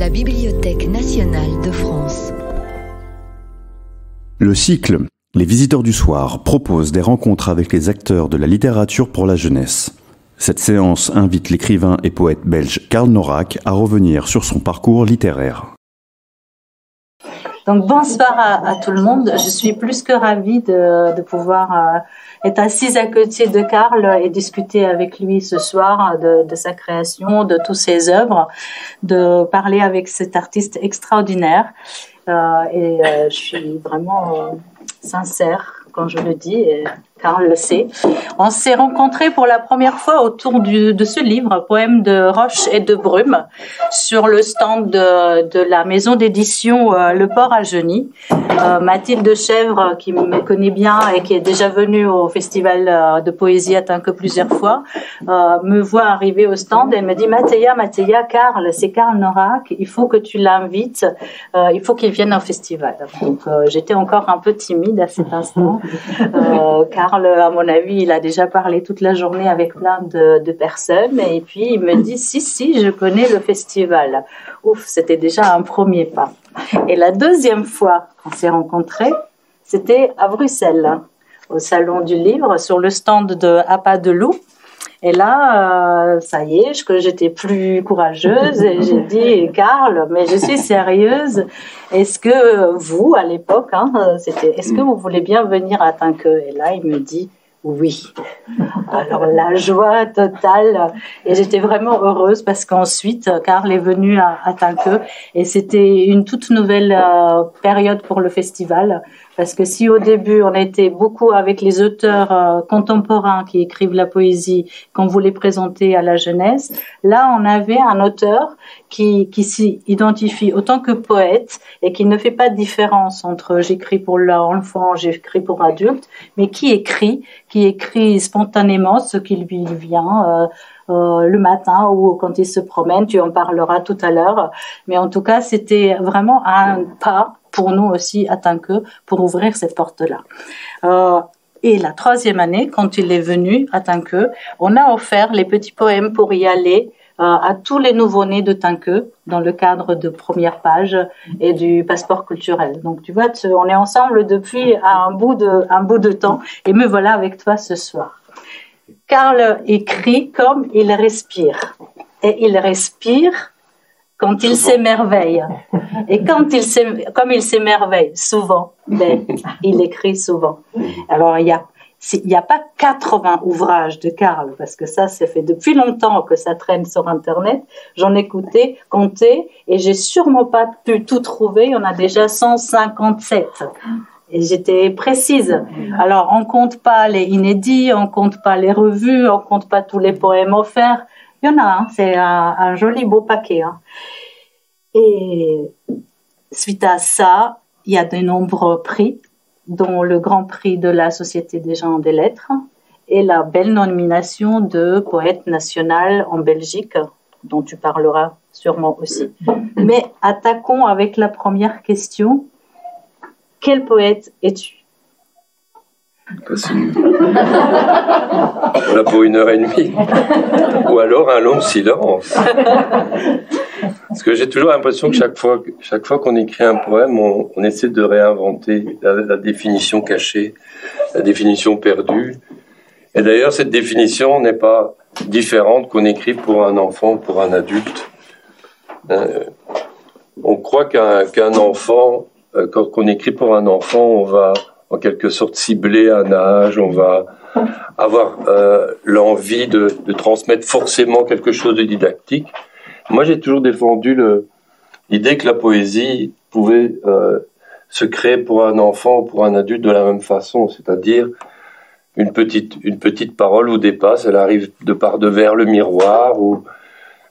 la Bibliothèque nationale de France. Le cycle Les Visiteurs du Soir propose des rencontres avec les acteurs de la littérature pour la jeunesse. Cette séance invite l'écrivain et poète belge Karl Norak à revenir sur son parcours littéraire. Donc bonsoir à tout le monde. Je suis plus que ravie de pouvoir être assise à côté de Karl et discuter avec lui ce soir de sa création, de toutes ses œuvres, de parler avec cet artiste extraordinaire. Je suis vraiment sincère quand je le dis, et Karl le sait. On s'est rencontrés pour la première fois autour de ce livre, Poèmes de roche et de brume, sur le stand de la maison d'édition Le Port à Geny. Mathilde Chèvre, qui me connaît bien et qui est déjà venue au festival de poésie à Tinqueux plusieurs fois, me voit arriver au stand et elle me dit Mathéa, Karl, c'est Karl Norak, il faut que tu l'invites, il faut qu'il vienne au festival. Donc j'étais encore un peu timide à cet instant. Karl, à mon avis, il a déjà parlé toute la journée avec plein de personnes et puis il me dit si, je connais le festival. Ouf, c'était déjà un premier pas. Et la deuxième fois qu'on s'est rencontrés, c'était à Bruxelles, au Salon du Livre, sur le stand de Appât de Loup. Et là, ça y est, j'étais plus courageuse et j'ai dit, Karl, mais je suis sérieuse. Est-ce que vous, à l'époque, est-ce que vous voulez bien venir à Tinqueux? Et là, il me dit, oui. Alors la joie totale et j'étais vraiment heureuse parce qu'ensuite Karl est venu à Tinqueux et c'était une toute nouvelle période pour le festival parce que si au début on était beaucoup avec les auteurs contemporains qui écrivent la poésie qu'on voulait présenter à la jeunesse, là on avait un auteur qui s'identifie autant que poète et qui ne fait pas de différence entre j'écris pour l'enfant, j'écris pour adulte, mais qui écrit spontanément ce qui lui vient le matin ou quand il se promène, tu en parleras tout à l'heure. Mais en tout cas, c'était vraiment un pas pour nous aussi à Tinqueux pour ouvrir cette porte-là. Et la troisième année, quand il est venu à Tinqueux, on a offert les petits poèmes pour y aller à tous les nouveau-nés de Tinqueux dans le cadre de Première Page et du passeport culturel. Donc tu vois, on est ensemble depuis un bout de temps et me voilà avec toi ce soir. Karl écrit comme il respire et il respire quand il s'émerveille. Et comme il s'émerveille souvent, il écrit souvent. Alors il y a pas 80 ouvrages de Karl, parce que ça fait depuis longtemps que ça traîne sur Internet. J'en ai compté, et j'ai sûrement pas pu tout trouver. Il y en a déjà 157. Et j'étais précise. Alors, on compte pas les inédits, on compte pas les revues, on compte pas tous les poèmes offerts. Il y en a, c'est un joli beau paquet. Et suite à ça, il y a de nombreux prix, dont le Grand Prix de la Société des gens des lettres et la belle nomination de poète national en Belgique, dont tu parleras sûrement aussi. Mais attaquons avec la première question. Quel poète es-tu? Facile. Voilà pour 1h30. Ou alors un long silence. Parce que j'ai toujours l'impression que chaque fois qu'on écrit un poème, on essaie de réinventer la définition cachée, la définition perdue. Et d'ailleurs, cette définition n'est pas différente qu'on écrit pour un enfant ou pour un adulte. On croit qu'un enfant, quand on écrit pour un enfant, on va en quelque sorte cibler un âge, on va avoir l'envie de transmettre forcément quelque chose de didactique. Moi, j'ai toujours défendu l'idée que la poésie pouvait se créer pour un enfant ou pour un adulte de la même façon, c'est-à-dire une petite parole ou des passes, elle arrive de part de vers le miroir, ou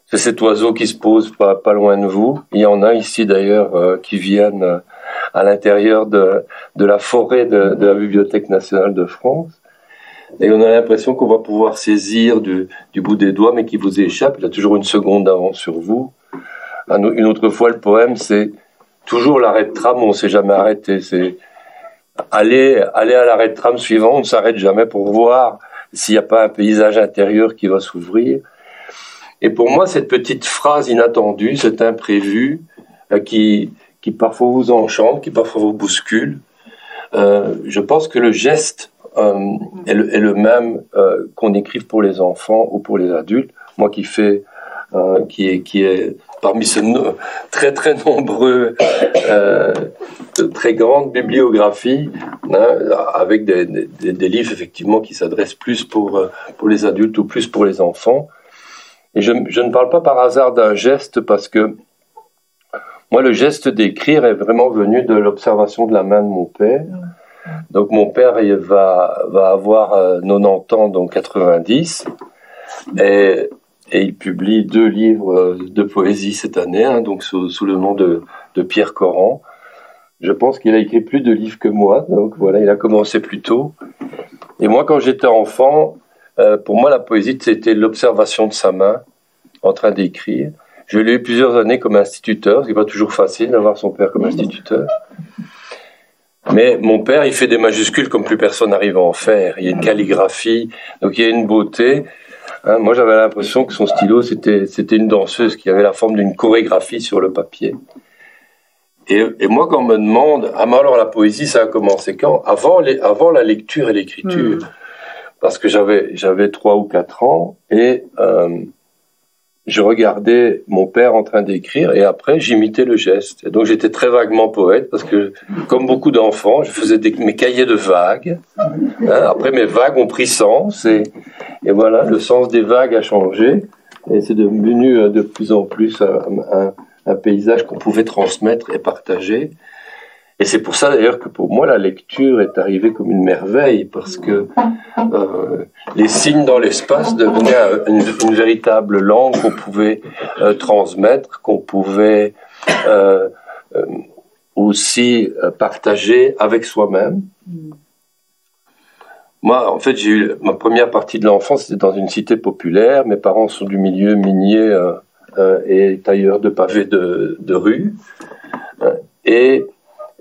c'est cet oiseau qui se pose pas loin de vous. Il y en a ici d'ailleurs qui viennent à l'intérieur de la forêt de la Bibliothèque nationale de France. Et on a l'impression qu'on va pouvoir saisir du bout des doigts, mais qui vous échappe. Il a toujours une seconde d'avance sur vous. Une autre fois, le poème, c'est toujours l'arrêt de tram, on ne s'est jamais arrêté. C'est aller à l'arrêt de tram suivant, on ne s'arrête jamais pour voir s'il n'y a pas un paysage intérieur qui va s'ouvrir. Et pour moi, cette petite phrase inattendue, cet imprévu, qui parfois vous enchante, qui parfois vous bouscule, je pense que le geste est le même qu'on écrive pour les enfants ou pour les adultes. Moi qui est parmi ce très très nombreux, très grande bibliographie, avec des livres effectivement qui s'adressent plus pour les adultes ou plus pour les enfants. Et je ne parle pas par hasard d'un geste, parce que moi le geste d'écrire est vraiment venu de l'observation de la main de mon père. Donc mon père il va avoir 90 ans, donc 90, et il publie 2 livres de poésie cette année, donc sous le nom de Pierre Coran. Je pense qu'il a écrit plus de livres que moi, donc voilà, il a commencé plus tôt. Et moi, quand j'étais enfant, pour moi, la poésie, c'était l'observation de sa main en train d'écrire. Je l'ai eu plusieurs années comme instituteur, ce qui n'est pas toujours facile d'avoir son père comme instituteur. Mais mon père, il fait des majuscules comme plus personne n'arrive à en faire. Il y a une calligraphie, donc il y a une beauté. Moi, j'avais l'impression que son stylo, c'était une danseuse qui avait la forme d'une chorégraphie sur le papier. Et moi, quand on me demande, mais alors la poésie, ça a commencé quand ? Avant la lecture et l'écriture. Parce que j'avais 3 ou 4 ans, et je regardais mon père en train d'écrire, et après, j'imitais le geste. Et donc, j'étais très vaguement poète, parce que, comme beaucoup d'enfants, je faisais mes cahiers de vagues. Après, mes vagues ont pris sens, et voilà, le sens des vagues a changé, et c'est devenu de plus en plus un paysage qu'on pouvait transmettre et partager. Et c'est pour ça d'ailleurs que pour moi la lecture est arrivée comme une merveille, parce que les signes dans l'espace devenaient une véritable langue qu'on pouvait transmettre, qu'on pouvait aussi partager avec soi-même. Moi, en fait, j'ai eu ma première partie de l'enfance, c'était dans une cité populaire. Mes parents sont du milieu minier et tailleurs de pavés de rue.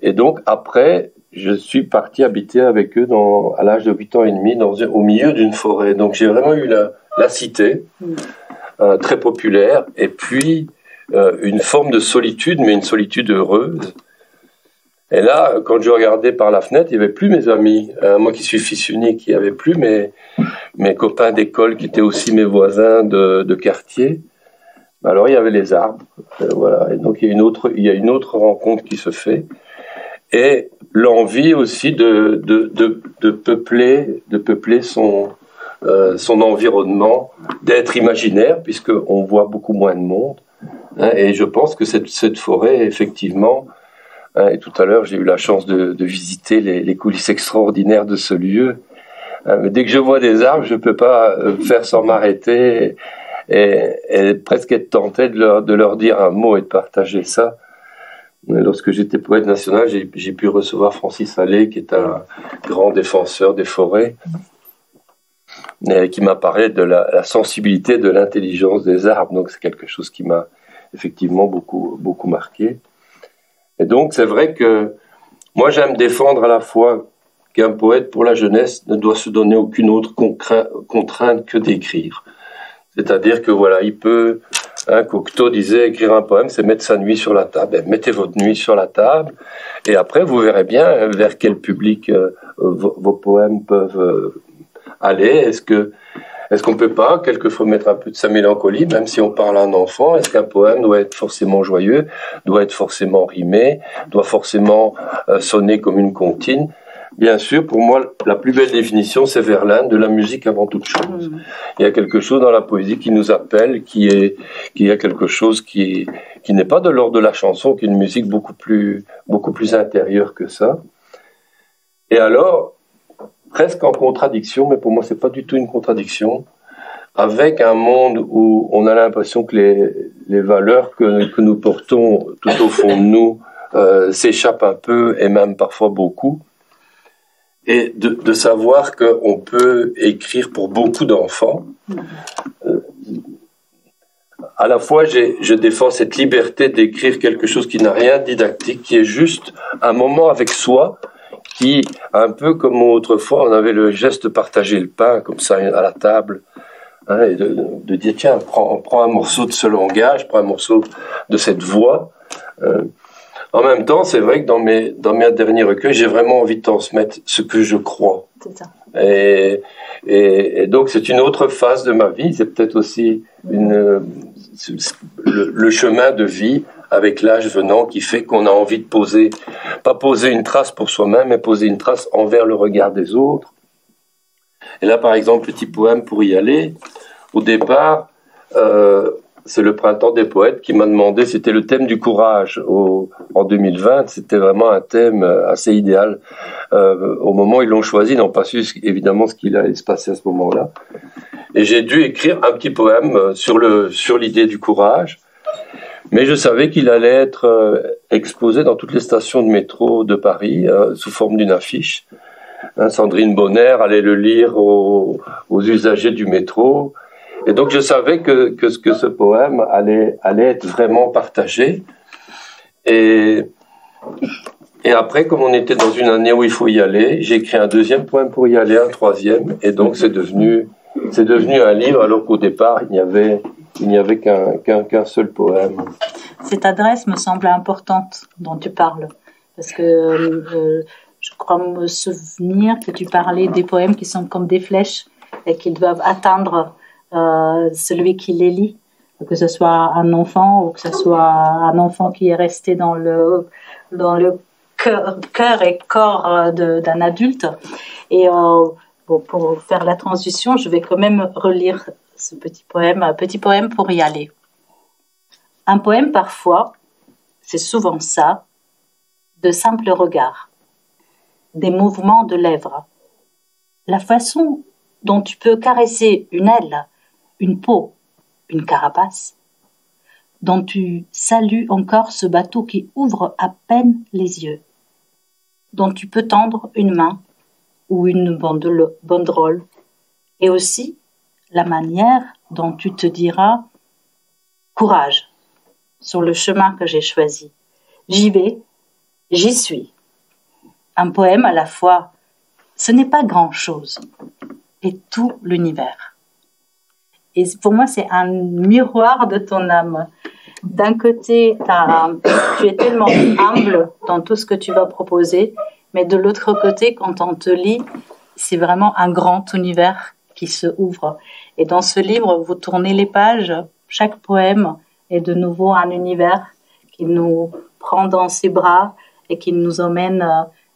Et donc, après, je suis parti habiter avec eux à l'âge de 8 ans et demi au milieu d'une forêt. Donc, j'ai vraiment eu la cité, très populaire, et puis une forme de solitude, mais une solitude heureuse. Et là, quand je regardais par la fenêtre, il n'y avait plus mes amis. Moi qui suis fils unique, il n'y avait plus mes copains d'école qui étaient aussi mes voisins de quartier. Alors, il y avait les arbres. Voilà. Et donc, il y a une autre rencontre qui se fait. Et l'envie aussi de peupler son environnement, d'être imaginaire, puisqu'on voit beaucoup moins de monde. Et je pense que cette forêt, effectivement, et tout à l'heure, j'ai eu la chance de visiter les coulisses extraordinaires de ce lieu. Mais dès que je vois des arbres, je ne peux pas faire sans m'arrêter et presque être tenté de leur dire un mot et de partager ça. Lorsque j'étais poète national, j'ai pu recevoir Francis Allais, qui est un grand défenseur des forêts, et qui m'a parlé de la sensibilité, de l'intelligence des arbres. Donc c'est quelque chose qui m'a effectivement beaucoup, beaucoup marqué. Et donc c'est vrai que moi j'aime défendre à la fois qu'un poète pour la jeunesse ne doit se donner aucune autre contrainte que d'écrire. C'est-à-dire que voilà, il peut... Cocteau disait, écrire un poème, c'est mettre sa nuit sur la table. Mettez votre nuit sur la table, et après, vous verrez bien vers quel public vos poèmes peuvent aller. Est-ce qu'on peut pas, quelquefois, mettre un peu de sa mélancolie, même si on parle à un enfant? Est-ce qu'un poème doit être forcément joyeux, doit être forcément rimé, doit forcément sonner comme une comptine? Bien sûr, pour moi, la plus belle définition, c'est Verlaine, de la musique avant toute chose. Il y a quelque chose dans la poésie qui nous appelle, qui a quelque chose qui n'est pas de l'ordre de la chanson, qui est une musique beaucoup plus intérieure que ça. Et alors, presque en contradiction, mais pour moi, c'est pas du tout une contradiction, avec un monde où on a l'impression que les valeurs que nous portons tout au fond de nous s'échappent un peu, et même parfois beaucoup. Et de savoir qu'on peut écrire pour beaucoup d'enfants. À la fois, je défends cette liberté d'écrire quelque chose qui n'a rien de didactique, qui est juste un moment avec soi, qui, un peu comme autrefois, on avait le geste de partager le pain, comme ça, à la table, hein, et de dire tiens, prends un morceau de ce langage, prends un morceau de cette voix. En même temps, c'est vrai que dans mes derniers recueils, j'ai vraiment envie de transmettre ce que je crois. C'est ça. Et donc c'est une autre phase de ma vie. C'est peut-être aussi le chemin de vie avec l'âge venant qui fait qu'on a envie de pas poser une trace pour soi-même, mais poser une trace envers le regard des autres. Et là, par exemple, petit poème pour y aller. Au départ, c'est le Printemps des poètes qui m'a demandé, c'était le thème du courage en 2020, c'était vraiment un thème assez idéal. Au moment où ils l'ont choisi, ils n'ont pas su évidemment ce qu'il allait se passer à ce moment-là. Et j'ai dû écrire un petit poème sur l'idée du courage. Mais je savais qu'il allait être exposé dans toutes les stations de métro de Paris sous forme d'une affiche. Sandrine Bonner allait le lire aux usagers du métro. Et donc je savais que ce poème allait être vraiment partagé. Et après, comme on était dans une année où il faut y aller, j'ai écrit un deuxième poème pour y aller, un troisième. Et donc c'est devenu un livre, alors qu'au départ il n'y avait qu'un seul poème. Cette adresse me semble importante dont tu parles, parce que je crois me souvenir que tu parlais des poèmes qui sont comme des flèches et qu'ils doivent atteindre celui qui les lit, que ce soit un enfant ou que ce soit un enfant qui est resté dans le cœur et corps d'un adulte. Et pour faire la transition, je vais quand même relire ce petit poème pour y aller. Un poème, parfois, c'est souvent ça, de simples regards, des mouvements de lèvres, la façon dont tu peux caresser une aile, une peau, une carapace, dont tu salues encore ce bateau qui ouvre à peine les yeux, dont tu peux tendre une main ou une banderole, et aussi la manière dont tu te diras « Courage » sur le chemin que j'ai choisi. J'y vais, j'y suis. Un poème à la fois, ce n'est pas grand-chose, et tout l'univers. Et pour moi, c'est un miroir de ton âme. D'un côté, tu es tellement humble dans tout ce que tu vas proposer, mais de l'autre côté, quand on te lit, c'est vraiment un grand univers qui se ouvre. Et dans ce livre, vous tournez les pages, chaque poème est de nouveau un univers qui nous prend dans ses bras et qui nous emmène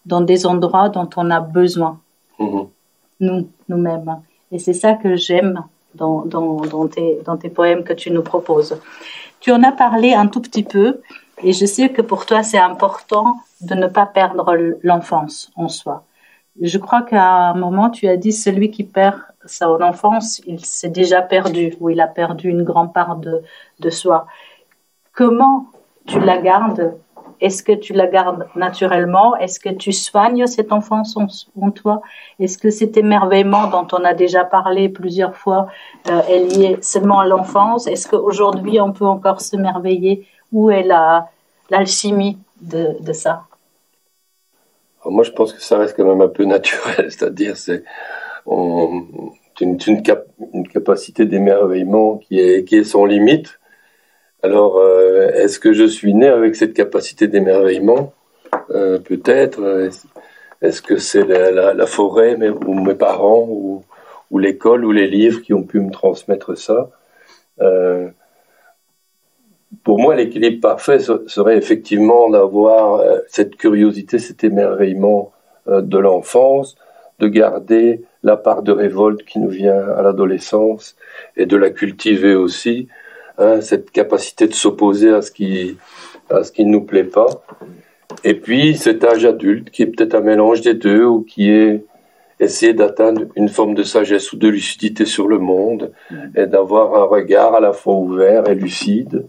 dans des endroits dont on a besoin, nous-mêmes. Et c'est ça que j'aime dans tes poèmes que tu nous proposes. Tu en as parlé un tout petit peu, et je sais que pour toi, c'est important de ne pas perdre l'enfance en soi. Je crois qu'à un moment, tu as dit, celui qui perd son enfance, il s'est déjà perdu, ou il a perdu une grande part de soi. Comment tu la gardes? Est-ce que tu la gardes naturellement? Est-ce que tu soignes cette enfance en toi? Est-ce que cet émerveillement dont on a déjà parlé plusieurs fois est lié seulement à l'enfance? Est-ce qu'aujourd'hui on peut encore s'émerveiller? Où est l'alchimie de ça? Alors moi je pense que ça reste quand même un peu naturel, c'est-à-dire c'est une capacité d'émerveillement qui est sans limite. Alors, est-ce que je suis né avec cette capacité d'émerveillement? Peut-être. Est-ce que c'est la forêt, ou mes parents, ou l'école, ou les livres qui ont pu me transmettre ça? Pour moi, l'équilibre parfait serait effectivement d'avoir cette curiosité, cet émerveillement de l'enfance, de garder la part de révolte qui nous vient à l'adolescence et de la cultiver aussi. Cette capacité de s'opposer à ce qui ne nous plaît pas. Et puis cet âge adulte qui est peut-être un mélange des deux, ou qui est essayer d'atteindre une forme de sagesse ou de lucidité sur le monde, et d'avoir un regard à la fois ouvert et lucide,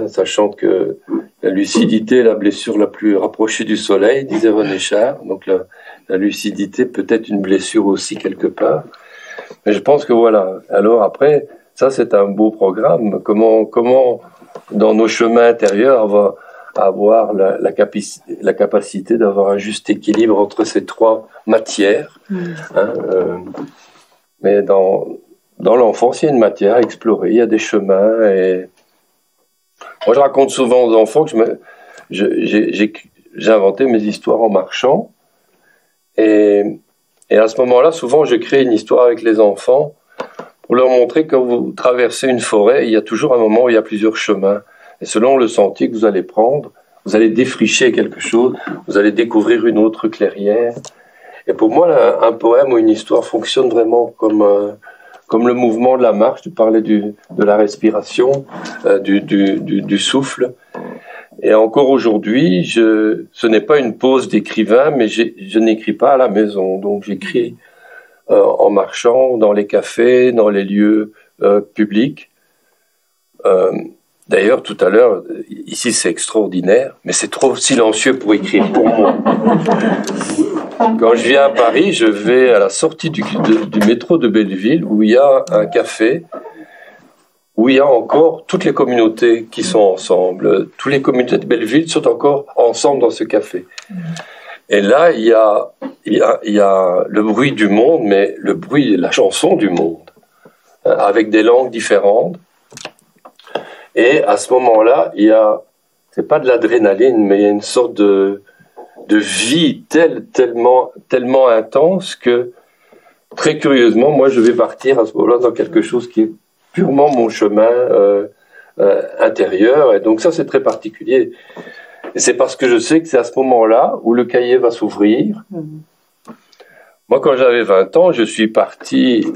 sachant que la lucidité est la blessure la plus rapprochée du soleil, disait René Char. Donc la lucidité peut être une blessure aussi quelque part. Mais je pense que voilà. Alors après, ça, c'est un beau programme. Comment dans nos chemins intérieurs, on va avoir la capacité d'avoir un juste équilibre entre ces trois matières. Mais dans dans l'enfance, il y a une matière à explorer, il y a des chemins. Et moi, je raconte souvent aux enfants que j'ai inventé mes histoires en marchant. Et à ce moment-là, souvent, je crée une histoire avec les enfants pour leur montrer que quand vous traversez une forêt, il y a toujours un moment où il y a plusieurs chemins. Et selon le sentier que vous allez prendre, vous allez défricher quelque chose, vous allez découvrir une autre clairière. Et pour moi, un poème ou une histoire fonctionne vraiment comme le mouvement de la marche. Tu parlais de la respiration, du souffle. Et encore aujourd'hui, ce n'est pas une pause d'écrivain, mais je n'écris pas à la maison. Donc j'écris en marchant, dans les cafés, dans les lieux publics. D'ailleurs, tout à l'heure, ici c'est extraordinaire, mais c'est trop silencieux pour écrire pour moi. Quand je viens à Paris, je vais à la sortie du métro de Belleville, où il y a un café, où il y a encore toutes les communautés qui sont ensemble. Toutes les communautés de Belleville sont encore ensemble dans ce café. Et là, il y a le bruit du monde, mais le bruit, la chanson du monde, avec des langues différentes. Et à ce moment-là, c'est pas de l'adrénaline, mais il y a une sorte de vie tellement intense que, très curieusement, moi, je vais partir à ce moment-là dans quelque chose qui est purement mon chemin intérieur. Et donc ça, c'est très particulier. Et c'est parce que je sais que c'est à ce moment-là où le cahier va s'ouvrir. Moi, quand j'avais 20 ans, je suis parti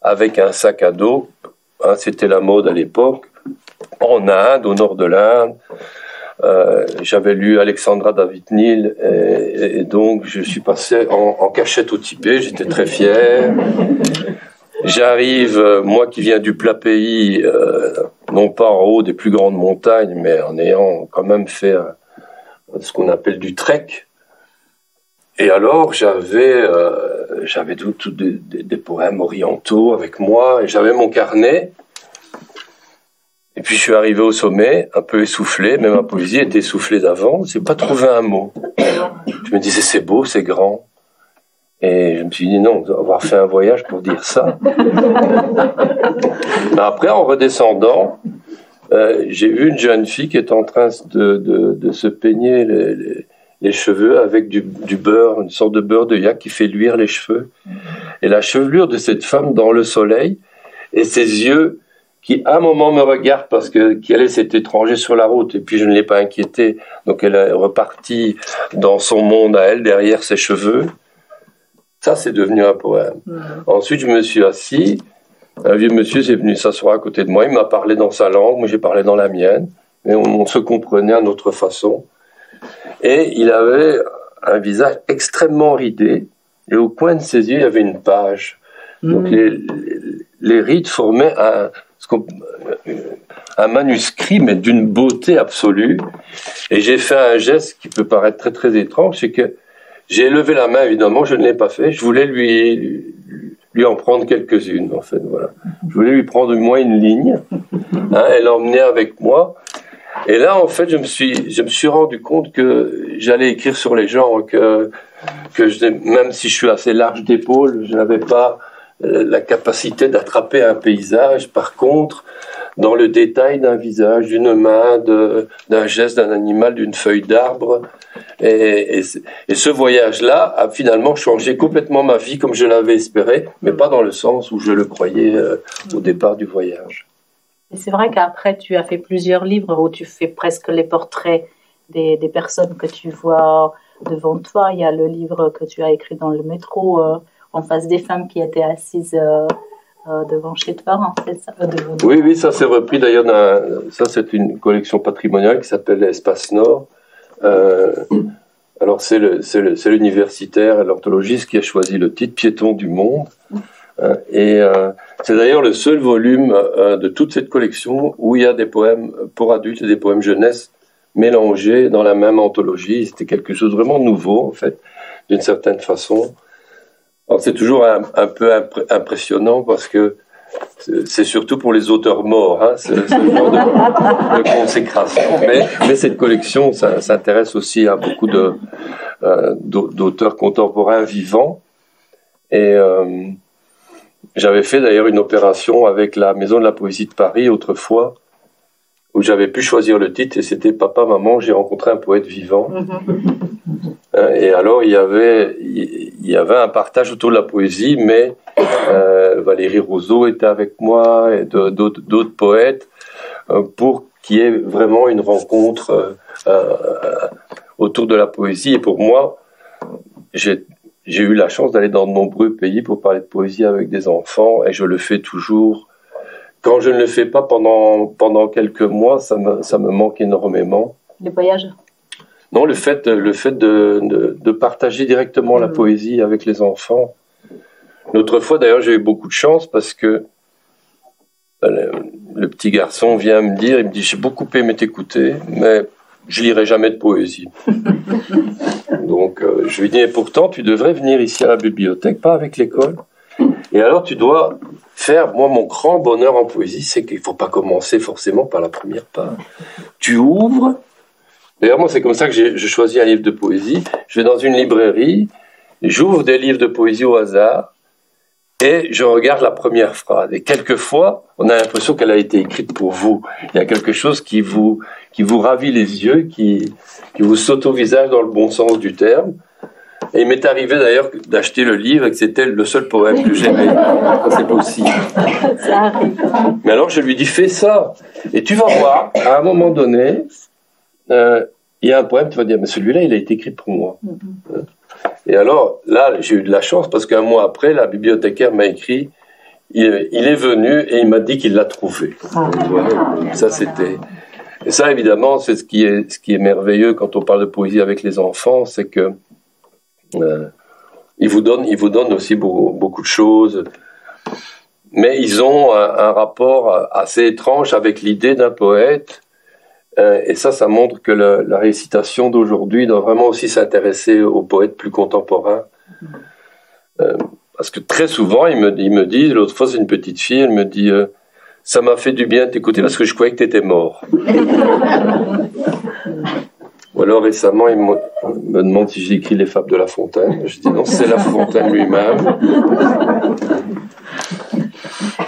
avec un sac à dos. Hein, c'était la mode à l'époque. En Inde, au nord de l'Inde. J'avais lu Alexandra David Neal et donc je suis passé en cachette au Tibet. J'étais très fier. J'arrive, moi qui viens du plat pays, non pas en haut des plus grandes montagnes, mais en ayant quand même fait ce qu'on appelle du trek. Et alors j'avais des poèmes orientaux avec moi et j'avais mon carnet. Et puis je suis arrivé au sommet, un peu essoufflé, mais ma poésie était essoufflée d'avant. J'ai pas trouvé un mot. Je me disais c'est beau, c'est grand. Et je me suis dit non, on doit avoir fait un voyage pour dire ça. Mais après, en redescendant, j'ai vu une jeune fille qui est en train de se peigner les cheveux avec du beurre, une sorte de beurre de yak qui fait luire les cheveux. Et la chevelure de cette femme dans le soleil et ses yeux qui à un moment me regarde parce qu'elle est cet étranger sur la route et puis je ne l'ai pas inquiété, donc elle est repartie dans son monde à elle derrière ses cheveux. Ça, c'est devenu un poème. Ensuite, je me suis assis, un vieux monsieur est venu s'asseoir à côté de moi, il m'a parlé dans sa langue, moi j'ai parlé dans la mienne, mais on se comprenait à notre façon. Et il avait un visage extrêmement ridé, et au coin de ses yeux, il y avait une page. Donc les rides formaient un manuscrit, mais d'une beauté absolue. Et j'ai fait un geste qui peut paraître très très étrange, c'est que j'ai levé la main, évidemment, je ne l'ai pas fait. Je voulais lui en prendre quelques-unes, en fait, voilà. Je voulais lui prendre au moins une ligne, hein, et l'emmener avec moi. Et là, en fait, je me suis rendu compte que j'allais écrire sur les gens, que même si je suis assez large d'épaule, je n'avais pas la capacité d'attraper un paysage. Par contre, dans le détail d'un visage, d'une main, d'un geste d'un animal, d'une feuille d'arbre. Et ce voyage-là a finalement changé complètement ma vie comme je l'avais espéré, mais pas dans le sens où je le croyais au départ du voyage. Et c'est vrai qu'après, tu as fait plusieurs livres où tu fais presque les portraits des personnes que tu vois devant toi. Il y a le livre que tu as écrit dans le métro, en face des femmes qui étaient assises devant chez toi, hein, c'est ça, Oui, ça c'est repris d'ailleurs. Ça, c'est une collection patrimoniale qui s'appelle Espace Nord. Alors c'est l'universitaire et l'orthodontiste qui a choisi le titre Piéton du monde. Et c'est d'ailleurs le seul volume de toute cette collection où il y a des poèmes pour adultes et des poèmes jeunesse mélangés dans la même anthologie. C'était quelque chose de vraiment nouveau, en fait, d'une certaine façon. Alors c'est toujours un peu impressionnant parce que c'est surtout pour les auteurs morts, hein, ce genre de consécration. Mais cette collection s'intéresse aussi à beaucoup d'auteurs contemporains vivants. Et J'avais fait d'ailleurs une opération avec la Maison de la Poésie de Paris autrefois, où j'avais pu choisir le titre, et c'était Papa, Maman, j'ai rencontré un poète vivant. Et alors il y avait un partage autour de la poésie, mais Valérie Roseau était avec moi et d'autres poètes pour qu'il y ait vraiment une rencontre autour de la poésie. Et pour moi, j'ai eu la chance d'aller dans de nombreux pays pour parler de poésie avec des enfants, et je le fais toujours. Quand je ne le fais pas pendant quelques mois, ça me manque énormément. Les voyages? Non, le fait de partager directement la poésie avec les enfants. L'autre fois, d'ailleurs, j'ai eu beaucoup de chance parce que le petit garçon vient me dire, il me dit, j'ai beaucoup aimé t'écouter, mais je lirai jamais de poésie. Donc, je lui dis, et pourtant, tu devrais venir ici à la bibliothèque, pas avec l'école. Et alors, tu dois faire, moi, mon grand bonheur en poésie, c'est qu'il ne faut pas commencer forcément par la première page. Tu ouvres. D'ailleurs, moi, c'est comme ça que je choisis un livre de poésie. Je vais dans une librairie, j'ouvre des livres de poésie au hasard, et je regarde la première phrase. Et quelquefois, on a l'impression qu'elle a été écrite pour vous. Il y a quelque chose qui vous ravit les yeux, qui vous saute au visage dans le bon sens du terme. Et il m'est arrivé d'ailleurs d'acheter le livre et que c'était le seul poème que j'aimais. C'est possible. Ça arrive. Mais alors je lui dis, fais ça. Et tu vas voir, à un moment donné, il y a un poème, tu vas dire, mais celui-là, il a été écrit pour moi. Et alors, là, j'ai eu de la chance parce qu'un mois après, la bibliothécaire m'a écrit, il est venu et il m'a dit qu'il l'a trouvé. Voilà, ça, c'était... Et ça, évidemment, c'est ce qui est merveilleux quand on parle de poésie avec les enfants, c'est que ils vous donnent aussi beaucoup de choses, mais ils ont un rapport assez étrange avec l'idée d'un poète, et ça montre que la récitation d'aujourd'hui doit vraiment aussi s'intéresser aux poètes plus contemporains, parce que très souvent ils me disent, l'autre fois c'est une petite fille, elle me dit ça m'a fait du bien de t'écouter parce que je croyais que t'étais mort. Ou alors récemment, il me demande si j'ai écrit les fables de La Fontaine. Je dis non, c'est La Fontaine lui-même.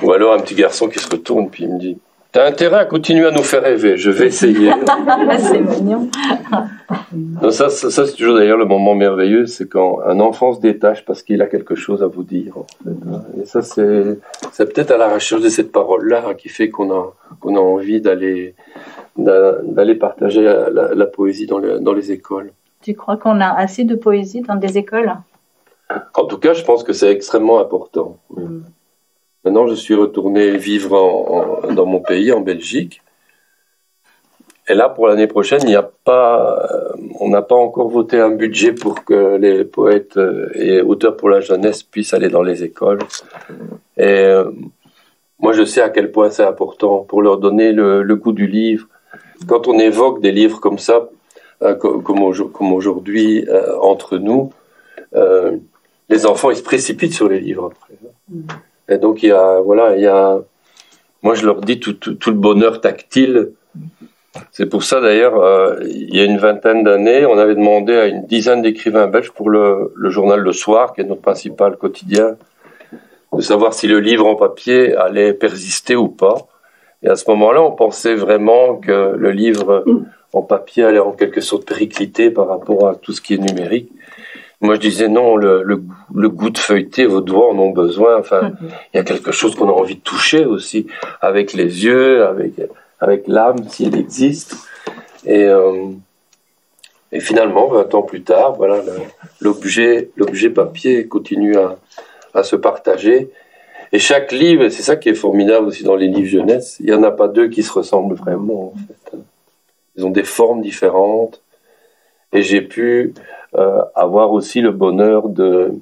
Ou alors un petit garçon qui se retourne puis il me dit, t'as intérêt à continuer à nous faire rêver, je vais essayer. C'est mignon. Donc ça c'est toujours d'ailleurs le moment merveilleux, c'est quand un enfant se détache parce qu'il a quelque chose à vous dire. En fait. Et ça c'est peut-être à la recherche de cette parole-là qui fait qu'on a envie d'aller partager la poésie dans les écoles. Tu crois qu'on a assez de poésie dans des écoles? En tout cas, je pense que c'est extrêmement important. Maintenant, je suis retourné vivre dans mon pays, en Belgique. Et là, pour l'année prochaine, on n'a pas encore voté un budget pour que les poètes et auteurs pour la jeunesse puissent aller dans les écoles. Et moi, je sais à quel point c'est important pour leur donner le goût du livre. Quand on évoque des livres comme ça, comme aujourd'hui, entre nous, les enfants, ils se précipitent sur les livres après. Et donc, moi, je leur dis tout le bonheur tactile. C'est pour ça, d'ailleurs, il y a une vingtaine d'années, on avait demandé à une dizaine d'écrivains belges pour le journal Le Soir, qui est notre principal quotidien, de savoir si le livre en papier allait persister ou pas. Et à ce moment-là, on pensait vraiment que le livre en papier allait en quelque sorte péricliter par rapport à tout ce qui est numérique. Moi, je disais non, le goût de feuilleter, vos doigts en ont besoin. Enfin, il y a quelque chose qu'on a envie de toucher aussi, avec les yeux, avec l'âme, si elle existe. Et finalement, 20 ans plus tard, voilà, l'objet papier continue à se partager. Et chaque livre, c'est ça qui est formidable aussi dans les livres jeunesse, il n'y en a pas deux qui se ressemblent vraiment, en fait. Ils ont des formes différentes. Et j'ai pu avoir aussi le bonheur de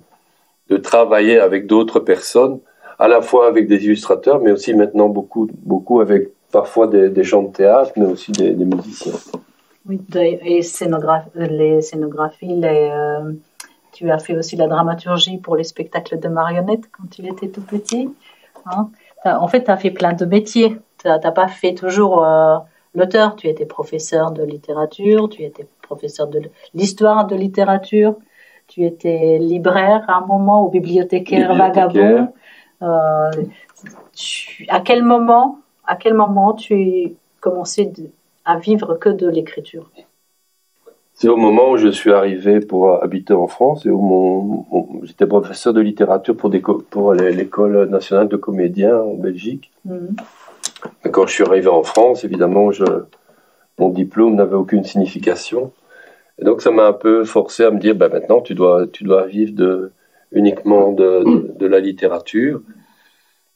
travailler avec d'autres personnes, à la fois avec des illustrateurs, mais aussi maintenant beaucoup avec parfois des gens de théâtre, mais aussi des musiciens. Oui, et les scénographies, tu as fait aussi la dramaturgie pour les spectacles de marionnettes quand tu étais tout petit. Hein? En fait, tu as fait plein de métiers. Tu n'as pas fait toujours l'auteur. Tu étais professeur de littérature, tu étais professeur de l'histoire de littérature, tu étais libraire à un moment ou bibliothécaire vagabond. À quel moment tu as commencé à vivre que de l'écriture? C'est au moment où je suis arrivé pour habiter en France et où j'étais professeur de littérature pour l'école nationale de comédiens en Belgique. Quand je suis arrivé en France, évidemment, mon diplôme n'avait aucune signification. Et donc ça m'a un peu forcé à me dire, maintenant tu dois vivre uniquement de la littérature.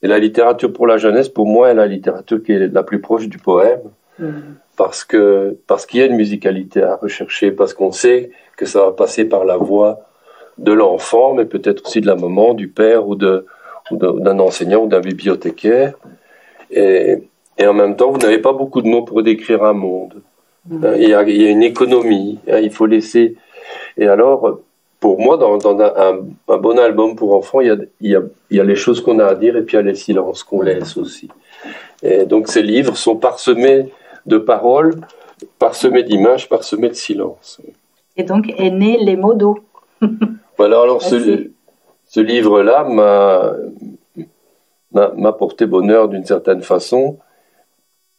Et la littérature pour la jeunesse, pour moi, est la littérature qui est la plus proche du poème. Parce qu'il y a une musicalité à rechercher, parce qu'on sait que ça va passer par la voix de l'enfant, mais peut-être aussi de la maman, du père ou d'un enseignant ou d'un bibliothécaire. Et en même temps, vous n'avez pas beaucoup de mots pour décrire un monde. Il y a une économie, il faut laisser. Et alors, pour moi, dans un bon album pour enfants, il y a les choses qu'on a à dire et puis il y a les silences qu'on laisse aussi. Et donc ces livres sont parsemés de paroles, parsemés d'images, parsemés de silences. Et donc est né Les mots d'eau. Voilà, alors ce livre-là m'a porté bonheur d'une certaine façon.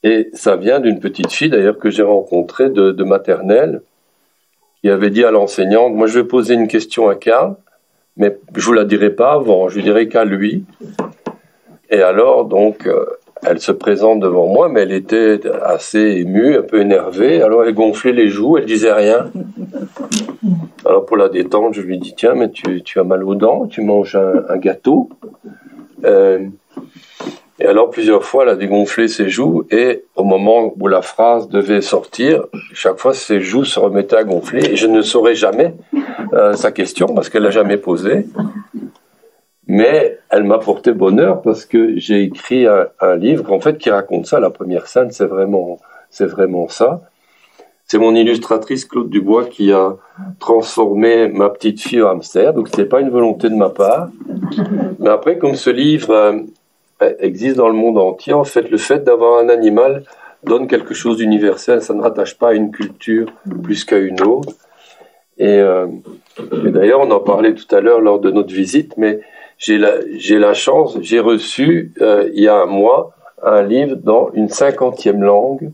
Et ça vient d'une petite fille d'ailleurs que j'ai rencontrée de maternelle, qui avait dit à l'enseignante, moi je vais poser une question à Karl, mais je vous la dirai pas avant, je lui dirai qu'à lui. Et alors donc elle se présente devant moi, mais elle était assez émue, un peu énervée, alors elle gonflait les joues, elle disait rien. Alors pour la détendre, je lui dis, tiens, mais tu as mal aux dents, tu manges un gâteau. Et alors plusieurs fois, elle a dégonflé ses joues et au moment où la phrase devait sortir, chaque fois ses joues se remettaient à gonfler et je ne saurais jamais sa question parce qu'elle l'a jamais posée. Mais elle m'a porté bonheur parce que j'ai écrit un livre en fait qui raconte ça. La première scène, c'est vraiment ça. C'est mon illustratrice Claude Dubois qui a transformé ma petite fille en hamster. Donc c'était pas une volonté de ma part. Mais après, comme ce livre existe dans le monde entier, en fait, le fait d'avoir un animal donne quelque chose d'universel. Ça ne rattache pas à une culture plus qu'à une autre. Et d'ailleurs, on en parlait tout à l'heure lors de notre visite, mais j'ai la chance, j'ai reçu il y a un mois un livre dans une 50e langue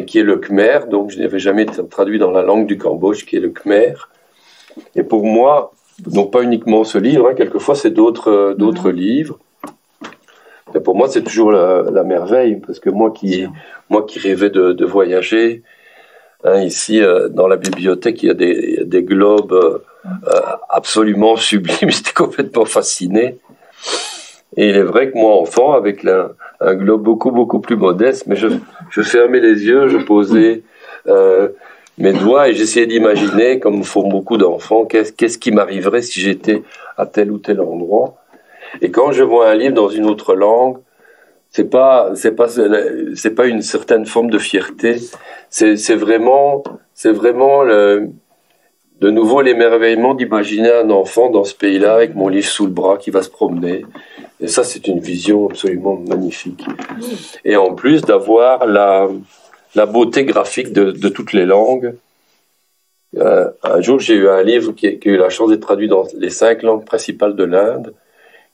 qui est le khmer. Donc, je n'avais jamais traduit dans la langue du Cambodge, qui est le khmer. Et pour moi, donc pas uniquement ce livre, quelquefois c'est d'autres livres. Et pour moi, c'est toujours la merveille, parce que moi qui rêvais de voyager, ici dans la bibliothèque, il y a des globes absolument sublimes. J'étais complètement fasciné. Et il est vrai que moi, enfant, avec un globe beaucoup plus modeste, mais je fermais les yeux, je posais mes doigts et j'essayais d'imaginer, comme font beaucoup d'enfants, qu'est-ce qui m'arriverait si j'étais à tel ou tel endroit. Et quand je vois un livre dans une autre langue, c'est pas une certaine forme de fierté. C'est vraiment de nouveau l'émerveillement d'imaginer un enfant dans ce pays-là avec mon livre sous le bras qui va se promener. Et ça, c'est une vision absolument magnifique. Et en plus d'avoir la beauté graphique de toutes les langues. Un jour, j'ai eu un livre qui a eu la chance d'être traduit dans les 5 langues principales de l'Inde,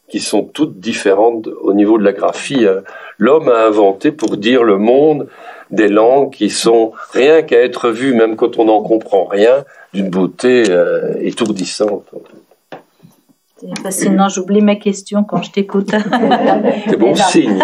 qui sont toutes différentes au niveau de la graphie. L'homme a inventé, pour dire le monde, des langues qui sont, rien qu'à être vues, même quand on n'en comprend rien, d'une beauté étourdissante. C'est fascinant, j'oublie mes questions quand je t'écoute. C'est bon signe.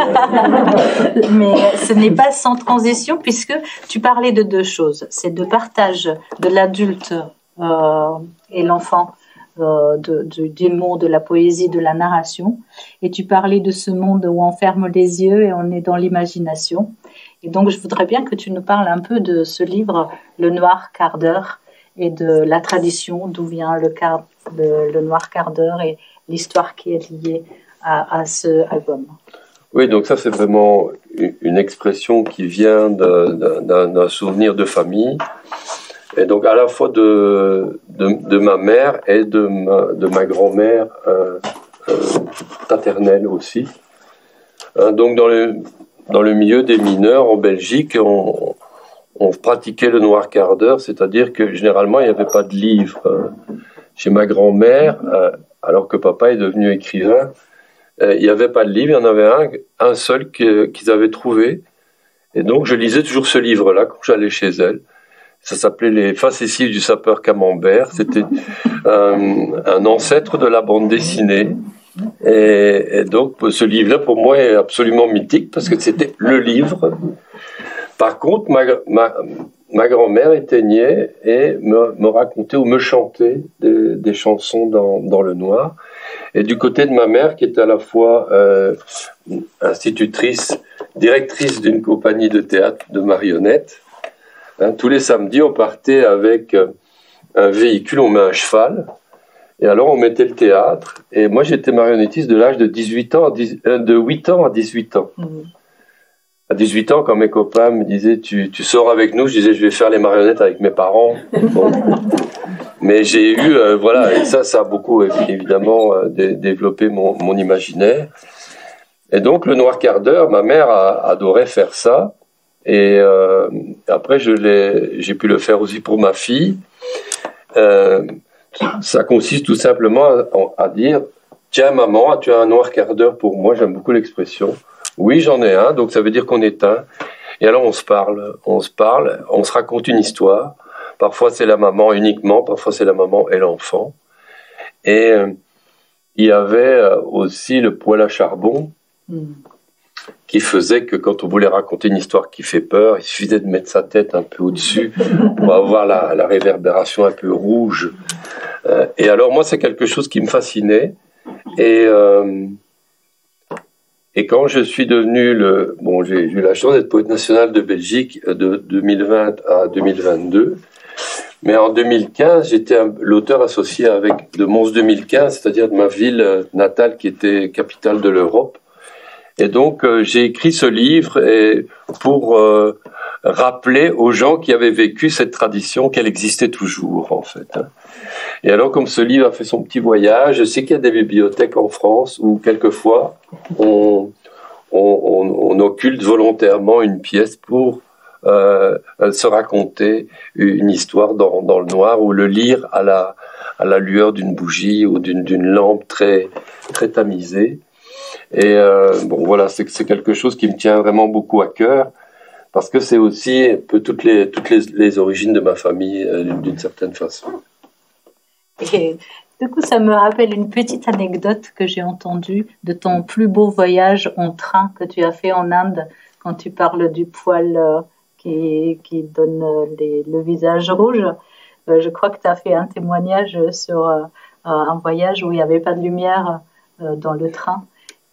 Mais ce n'est pas sans transition, puisque tu parlais de 2 choses. C'est de partage de l'adulte et l'enfant, des mots, de la poésie, de la narration. Et tu parlais de ce monde où on ferme les yeux et on est dans l'imagination. Et donc, je voudrais bien que tu nous parles un peu de ce livre, Le Noir Quart d'heure, et de la tradition, d'où vient le Noir Quart d'heure et l'histoire qui est liée à ce album. Oui, donc ça, c'est vraiment une expression qui vient d'un souvenir de famille. Et donc, à la fois de ma mère et de ma grand-mère paternelle aussi. Donc, dans le milieu des mineurs en Belgique, on pratiquait le Noir Quart d'heure, c'est-à-dire que généralement, il n'y avait pas de livre. Chez ma grand-mère, alors que papa est devenu écrivain. Il n'y avait pas de livre, il y en avait un seul qu'ils avaient trouvé. Et donc, je lisais toujours ce livre-là quand j'allais chez elle. Ça s'appelait Les Facéties du sapeur Camembert. C'était un ancêtre de la bande dessinée. Et donc, ce livre-là, pour moi, est absolument mythique parce que c'était le livre. Par contre, ma grand-mère éteignait et me racontait ou me chantait des chansons dans le noir. Et du côté de ma mère, qui était à la fois institutrice, directrice d'une compagnie de théâtre de marionnettes, hein, tous les samedis, on partait avec un véhicule, on met un cheval, et alors on mettait le théâtre. Et moi, j'étais marionnettiste de l'âge de 8 ans à 18 ans. À 18 ans, quand mes copains me disaient tu sors avec nous, je disais je vais faire les marionnettes avec mes parents. Bon. Mais j'ai eu, voilà, et ça a beaucoup évidemment développé mon imaginaire. Et donc le noir quart d'heure, ma mère adorait faire ça. Et après, j'ai pu le faire aussi pour ma fille. Ça consiste tout simplement à dire tiens maman, tu as un noir quart d'heure pour moi, j'aime beaucoup l'expression. Oui, j'en ai un, donc ça veut dire qu'on est un. Et alors on se parle, on se raconte une histoire. Parfois c'est la maman uniquement, parfois c'est la maman et l'enfant. Et il y avait aussi le poêle à charbon qui faisait que quand on voulait raconter une histoire qui fait peur, il suffisait de mettre sa tête un peu au-dessus pour avoir la réverbération un peu rouge. Et alors moi c'est quelque chose qui me fascinait. Et quand je suis devenu j'ai eu la chance d'être poète national de Belgique de 2020 à 2022. Mais en 2015, j'étais l'auteur associé de Mons 2015, c'est-à-dire de ma ville natale qui était capitale de l'Europe. Et donc, j'ai écrit ce livre pour rappeler aux gens qui avaient vécu cette tradition qu'elle existait toujours, en fait. Et alors, comme ce livre a fait son petit voyage, je sais qu'il y a des bibliothèques en France où, quelquefois, on occulte volontairement une pièce pour se raconter une histoire dans le noir ou le lire à la lueur d'une bougie ou d'une lampe très, très tamisée. Et voilà, c'est quelque chose qui me tient vraiment beaucoup à cœur parce que c'est aussi un peu toutes les origines de ma famille d'une certaine façon. Et du coup, ça me rappelle une petite anecdote que j'ai entendue de ton plus beau voyage en train que tu as fait en Inde quand tu parles du poil qui donne le visage rouge. Je crois que tu as fait un témoignage sur un voyage où il n'y avait pas de lumière dans le train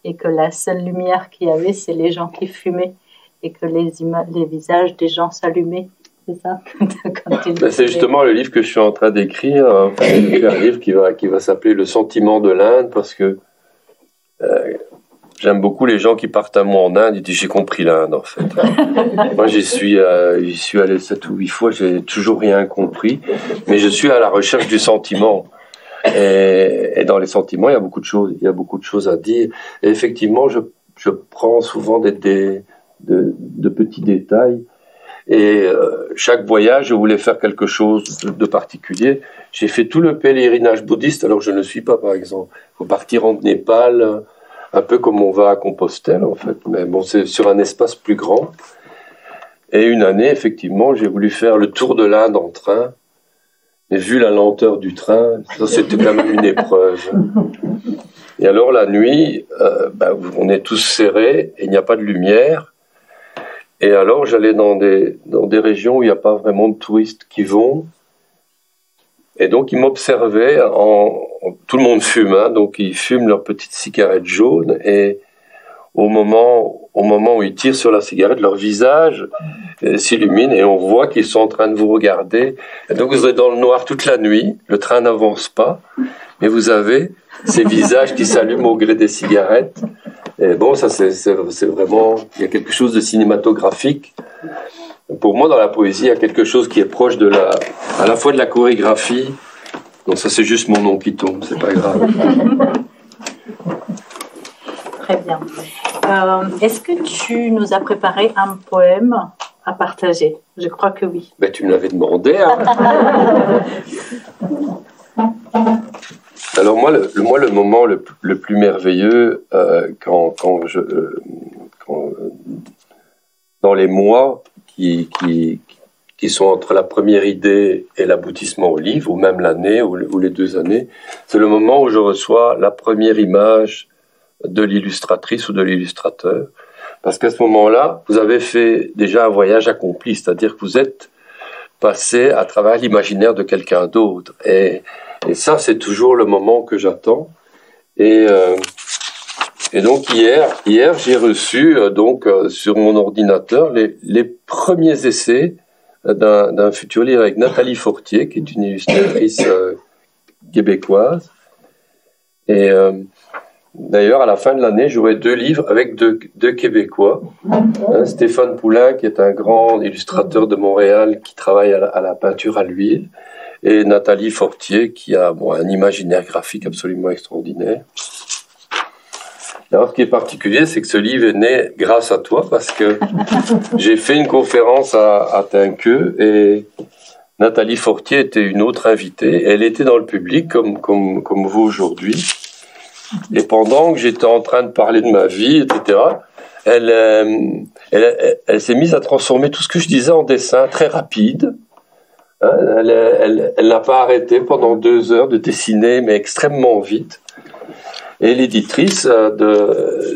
et que la seule lumière qu'il y avait, c'est les gens qui fumaient et que les visages des gens s'allumaient. C'est ça? C'est justement le livre que je suis en train d'écrire. C'est un livre qui va s'appeler Le sentiment de l'Inde parce que j'aime beaucoup les gens qui partent à moi en Inde. Ils disent j'ai compris l'Inde en fait. Moi j'y suis allé 7 ou 8 fois, j'ai toujours rien compris, mais je suis à la recherche du sentiment. Et dans les sentiments, il y a beaucoup de choses à dire. Et effectivement, je prends souvent de petits détails. Et chaque voyage, je voulais faire quelque chose de particulier. J'ai fait tout le pèlerinage bouddhiste, alors je ne le suis pas, par exemple. Il faut partir en Népal, un peu comme on va à Compostelle, en fait. Mais bon, c'est sur un espace plus grand. Et une année, effectivement, j'ai voulu faire le tour de l'Inde en train. Mais vu la lenteur du train, ça c'était quand même une épreuve. Et alors la nuit, on est tous serrés et il n'y a pas de lumière. Et alors j'allais dans des régions où il n'y a pas vraiment de touristes qui vont. Et donc ils m'observaient, tout le monde fume, hein, donc ils fument leur petite cigarette jaune et au moment où ils tirent sur la cigarette, leur visage s'illumine et on voit qu'ils sont en train de vous regarder. Et donc vous êtes dans le noir toute la nuit, le train n'avance pas, mais vous avez ces visages qui s'allument au gré des cigarettes. Et bon, ça c'est vraiment, il y a quelque chose de cinématographique. Pour moi, dans la poésie, il y a quelque chose qui est proche à la fois de la chorégraphie. Donc ça c'est juste mon nom qui tombe, c'est pas grave. Très bien. Est-ce que tu nous as préparé un poème à partager? Je crois que oui. Ben, tu me l'avais demandé. Hein. Alors moi, le moment le plus merveilleux, dans les mois qui sont entre la première idée et l'aboutissement au livre, ou même l'année, ou les 2 années, c'est le moment où je reçois la première image de l'illustratrice ou de l'illustrateur. Parce qu'à ce moment-là, vous avez fait déjà un voyage accompli, c'est-à-dire que vous êtes passé à travers l'imaginaire de quelqu'un d'autre. Et ça, c'est toujours le moment que j'attends. Et donc hier, j'ai reçu sur mon ordinateur les premiers essais d'un futur livre avec Nathalie Fortier, qui est une illustratrice québécoise. Et d'ailleurs, à la fin de l'année, j'aurai 2 livres avec deux Québécois. Stéphane Poulain, qui est un grand illustrateur de Montréal, qui travaille à la peinture à l'huile, et Nathalie Fortier, qui a un imaginaire graphique absolument extraordinaire. Alors, ce qui est particulier, c'est que ce livre est né grâce à toi, parce que j'ai fait une conférence à Tinqueux, et Nathalie Fortier était une autre invitée. Elle était dans le public, comme vous aujourd'hui. Et pendant que j'étais en train de parler de ma vie, etc., elle s'est mise à transformer tout ce que je disais en dessin très rapide. Elle n'a pas arrêté pendant 2 heures de dessiner, mais extrêmement vite. Et l'éditrice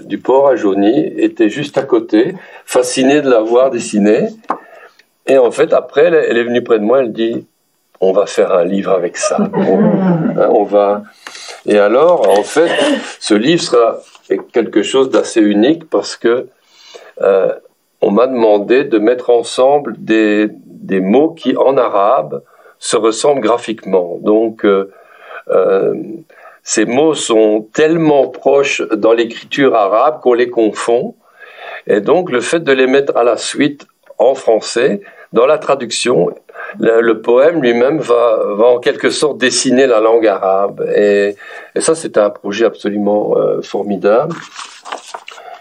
du Port à Jauny était juste à côté, fascinée de la voir dessiner. Et en fait, après, elle est venue près de moi, elle dit « On va faire un livre avec ça. On va... » Et alors, en fait, ce livre sera quelque chose d'assez unique parce que on m'a demandé de mettre ensemble des mots qui, en arabe, se ressemblent graphiquement. Donc, ces mots sont tellement proches dans l'écriture arabe qu'on les confond. Et donc, le fait de les mettre à la suite en français, dans la traduction, le poème lui-même va en quelque sorte dessiner la langue arabe. Et ça, c'était un projet absolument formidable.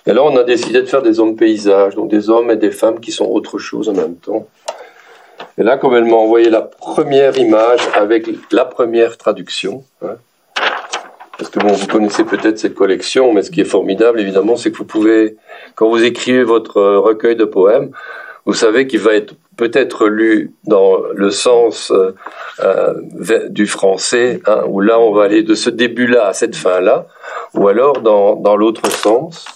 Et là, on a décidé de faire des hommes paysages, donc des hommes et des femmes qui sont autre chose en même temps. Et là, comme elle m'a envoyé la première image avec la première traduction, parce que vous connaissez peut-être cette collection, mais ce qui est formidable, évidemment, c'est que vous pouvez, quand vous écrivez votre recueil de poèmes, vous savez qu'il va être peut-être lu dans le sens du français, où là on va aller de ce début-là à cette fin-là, ou alors dans l'autre sens.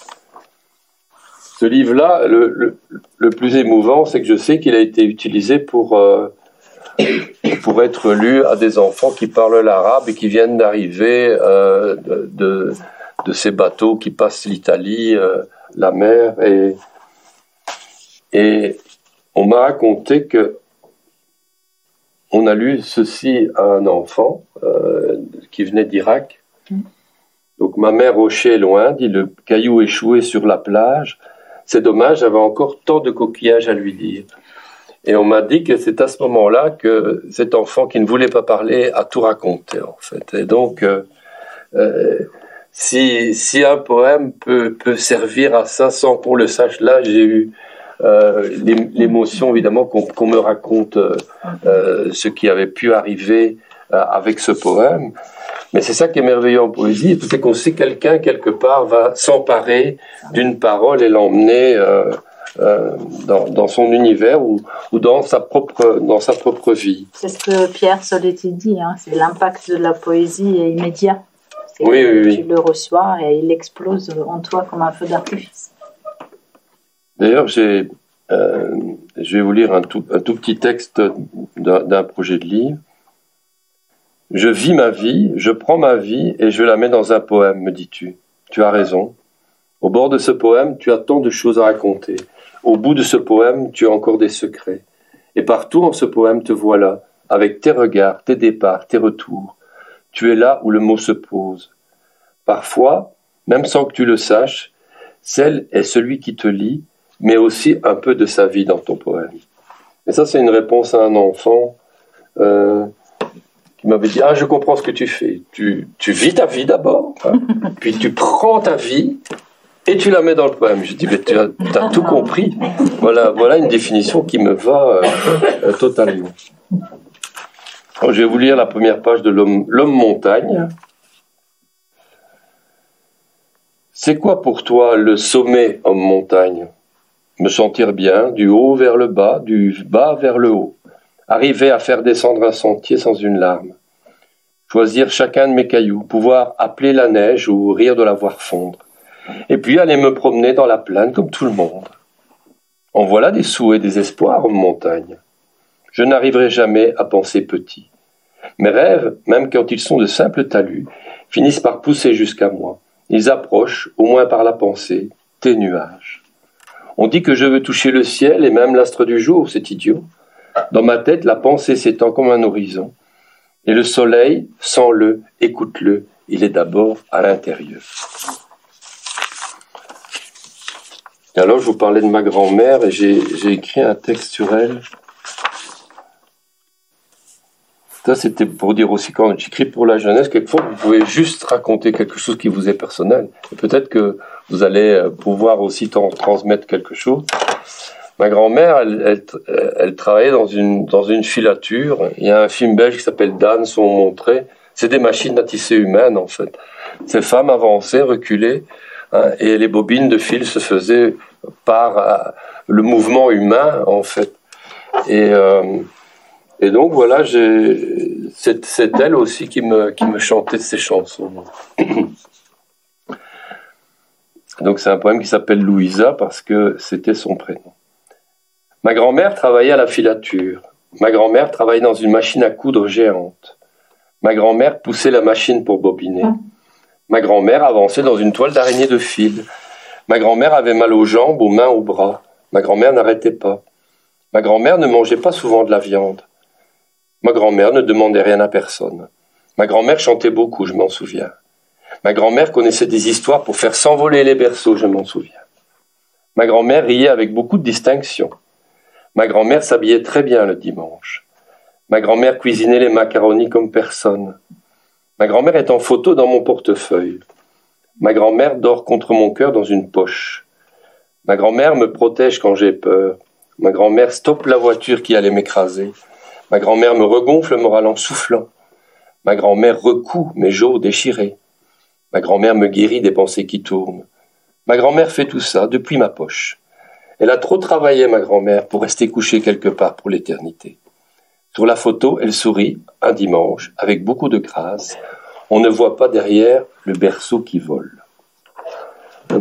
Ce livre-là, le plus émouvant, c'est que je sais qu'il a été utilisé pour être lu à des enfants qui parlent l'arabe et qui viennent d'arriver de ces bateaux qui passent l'Italie, la mer, et on m'a raconté que on a lu ceci à un enfant qui venait d'Irak. Donc ma mère hochait loin, dit le caillou échoué sur la plage. C'est dommage, j'avais encore tant de coquillages à lui dire. Et on m'a dit que c'est à ce moment-là que cet enfant qui ne voulait pas parler a tout raconté en fait. Et donc si un poème peut servir à ça sans qu'on le sache, là j'ai eu l'émotion évidemment qu'on me raconte ce qui avait pu arriver avec ce poème. Mais c'est ça qui est merveilleux en poésie, c'est qu'on sait quelqu'un quelque part va s'emparer d'une parole et l'emmener dans son univers ou dans sa propre vie. C'est ce que Pierre Soletti dit, c'est l'impact de la poésie est immédiat. Oui. Tu le reçois et il explose en toi comme un feu d'artifice. D'ailleurs, je vais vous lire un tout petit texte d'un projet de livre. Je vis ma vie, je prends ma vie et je la mets dans un poème, me dis-tu. Tu as raison. Au bord de ce poème, tu as tant de choses à raconter. Au bout de ce poème, tu as encore des secrets. Et partout en ce poème, te voilà, avec tes regards, tes départs, tes retours. Tu es là où le mot se pose. Parfois, même sans que tu le saches, celle est celui qui te lit, mais aussi un peu de sa vie dans ton poème. Et ça, c'est une réponse à un enfant qui m'avait dit « Ah, je comprends ce que tu fais. Tu vis ta vie d'abord, puis tu prends ta vie et tu la mets dans le poème. » Je dis « Mais tu as tout compris. » Voilà une définition qui me va totalement. Alors, je vais vous lire la première page de L'homme montagne. C'est quoi pour toi le sommet en montagne? Me sentir bien, du haut vers le bas, du bas vers le haut. Arriver à faire descendre un sentier sans une larme. Choisir chacun de mes cailloux, pouvoir appeler la neige ou rire de la voir fondre. Et puis aller me promener dans la plaine comme tout le monde. En voilà des souhaits, des espoirs en montagne. Je n'arriverai jamais à penser petit. Mes rêves, même quand ils sont de simples talus, finissent par pousser jusqu'à moi. Ils approchent, au moins par la pensée, tes nuages. On dit que je veux toucher le ciel et même l'astre du jour, c'est idiot. Dans ma tête, la pensée s'étend comme un horizon. Et le soleil, sens-le, écoute-le, il est d'abord à l'intérieur. Et alors, je vous parlais de ma grand-mère et j'ai écrit un texte sur elle. Ça, c'était pour dire aussi, quand j'écris pour la jeunesse, quelquefois, vous pouvez juste raconter quelque chose qui vous est personnel. Et peut-être que vous allez pouvoir aussi transmettre quelque chose. Ma grand-mère, elle travaillait dans une filature. Il y a un film belge qui s'appelle Dan, sont montrés. C'est des machines à tisser humaines, en fait. Ces femmes avançaient, reculaient, hein, et les bobines de fil se faisaient par le mouvement humain, en fait. Et donc, voilà, c'est elle aussi qui me chantait ces chansons. Donc, c'est un poème qui s'appelle Louisa parce que c'était son prénom. Ma grand-mère travaillait à la filature. Ma grand-mère travaillait dans une machine à coudre géante. Ma grand-mère poussait la machine pour bobiner. Ma grand-mère avançait dans une toile d'araignée de fil. Ma grand-mère avait mal aux jambes, aux mains, aux bras. Ma grand-mère n'arrêtait pas. Ma grand-mère ne mangeait pas souvent de la viande. Ma grand-mère ne demandait rien à personne. Ma grand-mère chantait beaucoup, je m'en souviens. Ma grand-mère connaissait des histoires pour faire s'envoler les berceaux, je m'en souviens. Ma grand-mère riait avec beaucoup de distinction. Ma grand-mère s'habillait très bien le dimanche. Ma grand-mère cuisinait les macaronis comme personne. Ma grand-mère est en photo dans mon portefeuille. Ma grand-mère dort contre mon cœur dans une poche. Ma grand-mère me protège quand j'ai peur. Ma grand-mère stoppe la voiture qui allait m'écraser. Ma grand-mère me regonfle le moral en soufflant. Ma grand-mère recoud mes jours déchirés. Ma grand-mère me guérit des pensées qui tournent. Ma grand-mère fait tout ça depuis ma poche. Elle a trop travaillé, ma grand-mère, pour rester couchée quelque part pour l'éternité. Sur la photo, elle sourit, un dimanche, avec beaucoup de grâce. On ne voit pas derrière le berceau qui vole.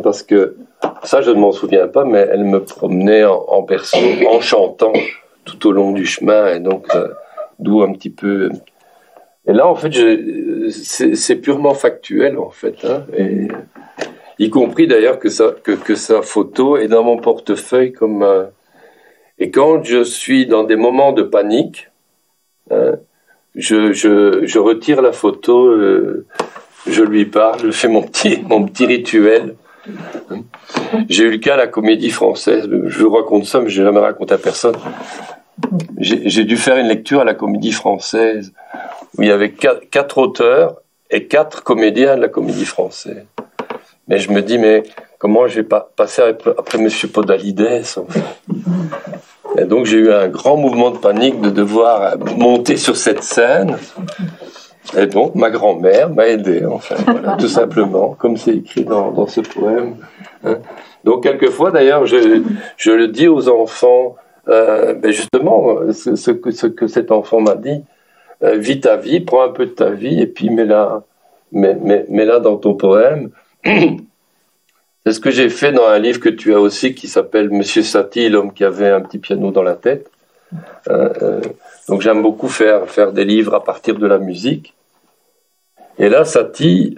Parce que, ça je ne m'en souviens pas, mais elle me promenait en berceau, en chantant tout au long du chemin, et donc, d'où un petit peu... Et là, en fait, c'est purement factuel, en fait, hein, et... Y compris d'ailleurs que sa photo est dans mon portefeuille comme et quand je suis dans des moments de panique, je retire la photo, je lui parle, je fais mon petit rituel. J'ai eu le cas à la Comédie Française. Je vous raconte ça, mais je n'ai jamais raconté à personne. J'ai dû faire une lecture à la Comédie Française où il y avait quatre auteurs et 4 comédiens de la Comédie Française. Mais je me dis, mais comment je vais passer après M. Podalides, en fait. Et donc j'ai eu un grand mouvement de panique de devoir monter sur cette scène. Et donc ma grand-mère m'a aidé, enfin, voilà, tout simplement, comme c'est écrit dans ce poème. Hein. Donc quelquefois, d'ailleurs, je le dis aux enfants, ben justement, ce que cet enfant m'a dit, vis ta vie, prends un peu de ta vie, et puis mets-la dans ton poème. C'est ce que j'ai fait dans un livre que tu as aussi qui s'appelle Monsieur Satie, l'homme qui avait un petit piano dans la tête. Donc j'aime beaucoup faire des livres à partir de la musique. Et là, Satie,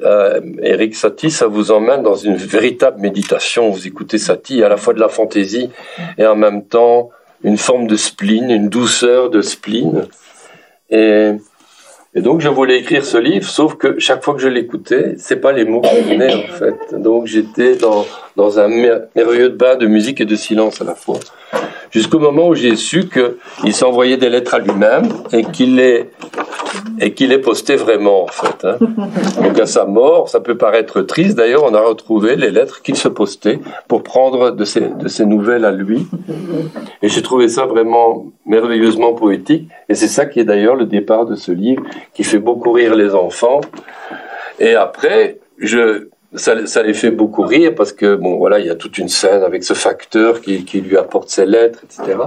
Éric Satie, ça vous emmène dans une véritable méditation. Vous écoutez Satie, à la fois de la fantaisie et en même temps une forme de spleen, une douceur de spleen. Et donc je voulais écrire ce livre, sauf que chaque fois que je l'écoutais, c'est pas les mots qui venaient en fait. Donc j'étais dans un merveilleux bain de musique et de silence à la fois. Jusqu'au moment où j'ai su qu'il s'envoyait des lettres à lui-même et qu'il les postait vraiment en fait. Hein. Donc à sa mort, ça peut paraître triste. D'ailleurs, on a retrouvé les lettres qu'il se postait pour prendre de ses nouvelles à lui. Et j'ai trouvé ça vraiment merveilleusement poétique. Et c'est ça qui est d'ailleurs le départ de ce livre, qui fait beaucoup rire les enfants. Et après, ça les fait beaucoup rire parce que, bon, voilà, il y a toute une scène avec ce facteur qui lui apporte ses lettres, etc.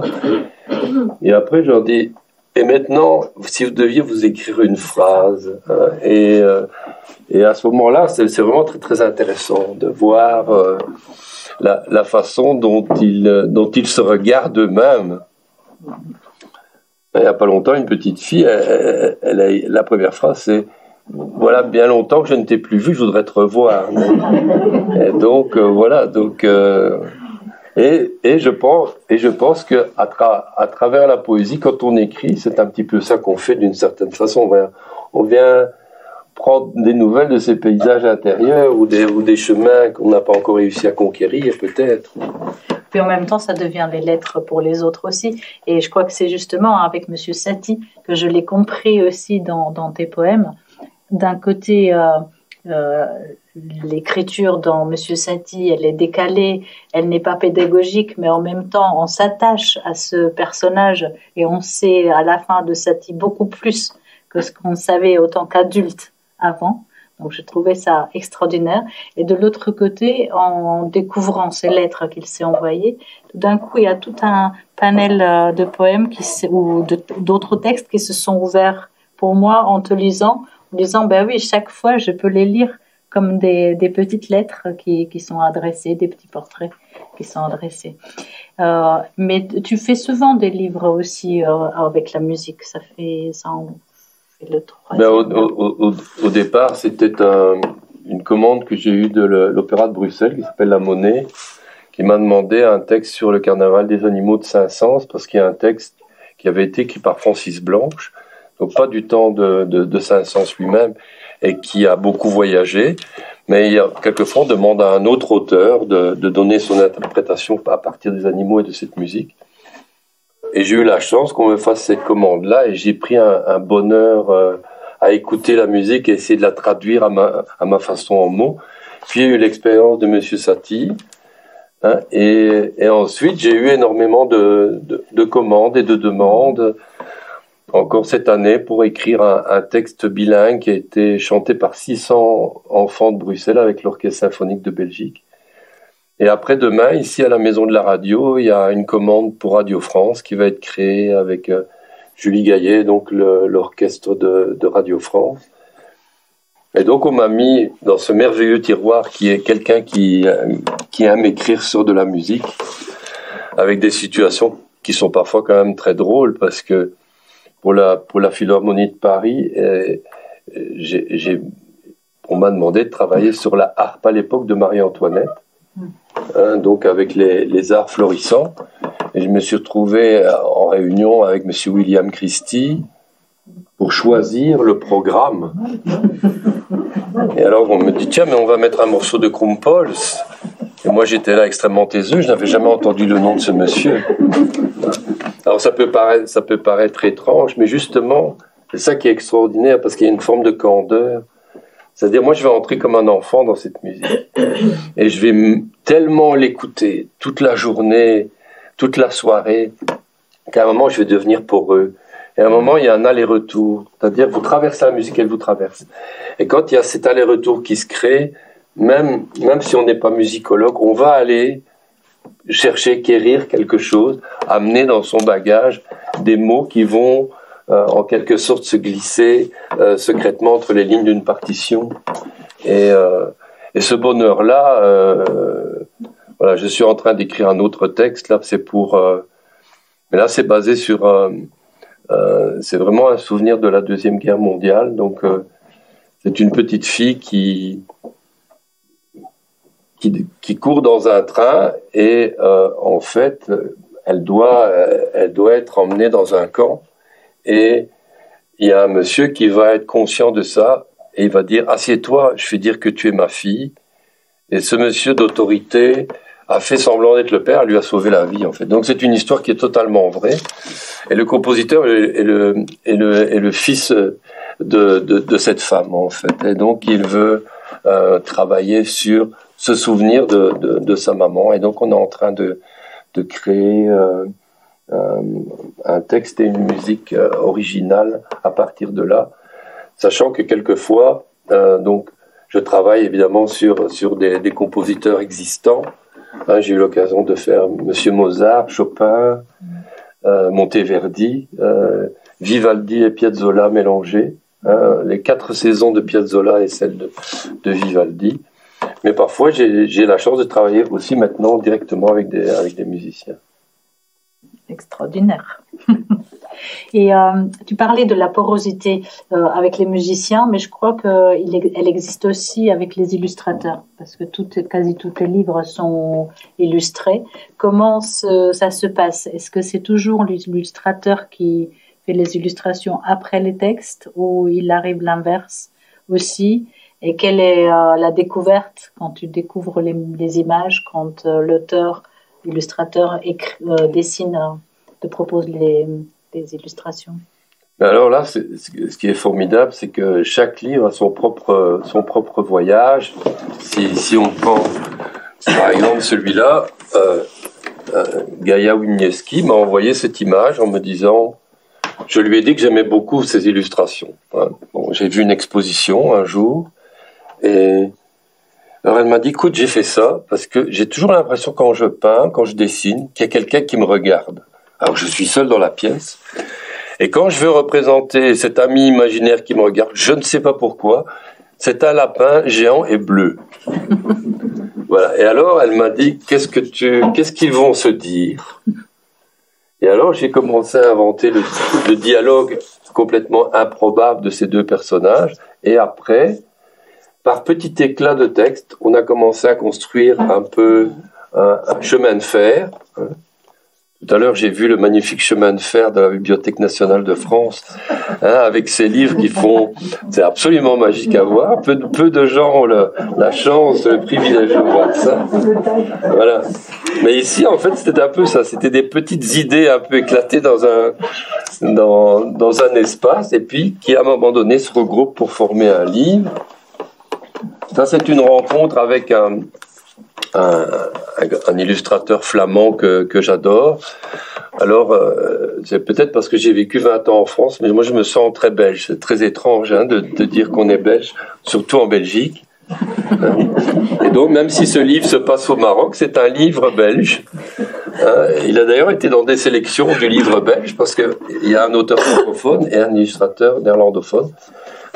Et après, je leur dis, et maintenant, si vous deviez vous écrire une phrase, et à ce moment-là, c'est vraiment très, très intéressant de voir la façon dont ils se regardent eux-mêmes. Il n'y a pas longtemps, une petite fille, la première phrase, c'est « Voilà, bien longtemps que je ne t'ai plus vu, je voudrais te revoir. » Et donc, voilà. Donc, et je pense que à travers la poésie, quand on écrit, c'est un petit peu ça qu'on fait d'une certaine façon. On vient prendre des nouvelles de ces paysages intérieurs ou des chemins qu'on n'a pas encore réussi à conquérir, peut-être. Puis en même temps, ça devient les lettres pour les autres aussi. Et je crois que c'est justement avec Monsieur Satie que je l'ai compris aussi dans tes poèmes. D'un côté, l'écriture dans Monsieur Satie, elle est décalée, elle n'est pas pédagogique, mais en même temps, on s'attache à ce personnage et on sait à la fin de Satie beaucoup plus que ce qu'on savait autant qu'adulte avant. Donc je trouvais ça extraordinaire. Et de l'autre côté, en découvrant ces lettres qu'il s'est envoyées, tout d'un coup, il y a tout un panel de poèmes ou d'autres textes qui se sont ouverts pour moi en te lisant, en disant, ben oui, chaque fois, je peux les lire comme des petites lettres qui sont adressées, des petits portraits qui sont adressés. Mais tu fais souvent des livres aussi avec la musique. Ça en fait le troisième. Au départ, c'était une commande que j'ai eue de l'Opéra de Bruxelles qui s'appelle La Monnaie, qui m'a demandé un texte sur le carnaval des animaux de Saint-Saëns, parce qu'il y a un texte qui avait été écrit par Francis Blanche, donc pas du temps de Saint-Saëns lui-même, et qui a beaucoup voyagé, mais il y a quelquefois on demande à un autre auteur de donner son interprétation à partir des animaux et de cette musique. Et j'ai eu la chance qu'on me fasse cette commande-là, et j'ai pris un bonheur à écouter la musique et essayer de la traduire à ma façon en mots. Puis j'ai eu l'expérience de Monsieur Satie, hein, et ensuite j'ai eu énormément de commandes et de demandes, encore cette année, pour écrire un texte bilingue qui a été chanté par 600 enfants de Bruxelles avec l'Orchestre Symphonique de Belgique. Et après demain, ici à la Maison de la Radio, il y a une commande pour Radio France qui va être créée avec Julie Gaillet, donc l'orchestre de Radio France. Et donc on m'a mis dans ce merveilleux tiroir qui est quelqu'un qui aime écrire sur de la musique, avec des situations qui sont parfois quand même très drôles, parce que pour la Philharmonie de Paris, on m'a demandé de travailler sur la harpe à l'époque de Marie-Antoinette, hein, donc avec les arts florissants. Et je me suis retrouvé en réunion avec M. William Christie pour choisir le programme. Et alors on me dit, tiens, mais on va mettre un morceau de Krumpols. Et moi j'étais là extrêmement taiseux, je n'avais jamais entendu le nom de ce monsieur. Alors ça peut paraître étrange, mais justement, c'est ça qui est extraordinaire, parce qu'il y a une forme de candeur. C'est-à-dire, moi je vais entrer comme un enfant dans cette musique. Et je vais tellement l'écouter toute la journée, toute la soirée, qu'à un moment je vais devenir poreux. Et à un moment, il y a un aller-retour. C'est-à-dire, vous traversez la musique, elle vous traverse. Et quand il y a cet aller-retour qui se crée, même si on n'est pas musicologue, on va aller chercher, quérir quelque chose, amener dans son bagage des mots qui vont en quelque sorte se glisser secrètement entre les lignes d'une partition. Et ce bonheur-là, voilà, je suis en train d'écrire un autre texte, là, mais là c'est basé sur... c'est vraiment un souvenir de la Deuxième Guerre mondiale. Donc c'est une petite fille qui court dans un train et en fait elle doit être emmenée dans un camp, et il y a un monsieur qui va être conscient de ça et il va dire, assieds-toi, je vais dire que tu es ma fille. Et ce monsieur d'autorité a fait semblant d'être le père, lui a sauvé la vie en fait. Donc c'est une histoire qui est totalement vraie, et le compositeur est le fils de cette femme en fait, et donc il veut travailler sur ce souvenir de sa maman, et donc on est en train de créer un texte et une musique originale à partir de là, sachant que quelquefois donc je travaille évidemment sur des compositeurs existants. Hein, j'ai eu l'occasion de faire Monsieur Mozart, Chopin, Monteverdi, Vivaldi et Piazzolla mélangés. Hein, les 4 saisons de Piazzolla et celle de Vivaldi. Mais parfois, j'ai la chance de travailler aussi maintenant directement avec des musiciens. Extraordinaire. Et tu parlais de la porosité avec les musiciens, mais je crois qu'elle existe aussi avec les illustrateurs, parce que quasi tous tes livres sont illustrés. Comment ça se passe? Est-ce que c'est toujours l'illustrateur qui fait les illustrations après les textes, ou il arrive l'inverse aussi? Et quelle est la découverte quand tu découvres les images, quand l'auteur, l'illustrateur dessine, te propose les illustrations? Alors là, ce qui est formidable, c'est que chaque livre a son propre voyage. Si on prend, par exemple, celui-là, Gaïa Winiewski m'a envoyé cette image en me disant, je lui ai dit que j'aimais beaucoup ses illustrations. Bon, j'ai vu une exposition un jour, et alors elle m'a dit, écoute, j'ai fait ça parce que j'ai toujours l'impression quand je peins, quand je dessine, qu'il y a quelqu'un qui me regarde. Alors je suis seul dans la pièce, et quand je veux représenter cet ami imaginaire qui me regarde, je ne sais pas pourquoi, c'est un lapin géant et bleu. Voilà. Et alors elle m'a dit, qu'est-ce qu'ils vont se dire? Et alors j'ai commencé à inventer le dialogue complètement improbable de ces 2 personnages, et après, par petits éclats de texte, on a commencé à construire un peu un chemin de fer. Tout à l'heure, j'ai vu le magnifique chemin de fer de la Bibliothèque nationale de France, avec ces livres qui font... C'est absolument magique à voir. Peu de gens ont la chance, le privilège de voir ça. Voilà. Mais ici, en fait, c'était un peu ça. C'était des petites idées un peu éclatées dans un espace, et puis qui, à un moment donné, se regroupent pour former un livre. Ça, c'est une rencontre avec un illustrateur flamand que j'adore. Alors, c'est peut-être parce que j'ai vécu 20 ans en France, mais moi je me sens très belge. C'est très étrange de dire qu'on est belge, surtout en Belgique. Et donc, même si ce livre se passe au Maroc, c'est un livre belge. Il a d'ailleurs été dans des sélections du livre belge, parce qu'il y a un auteur francophone et un illustrateur néerlandophone.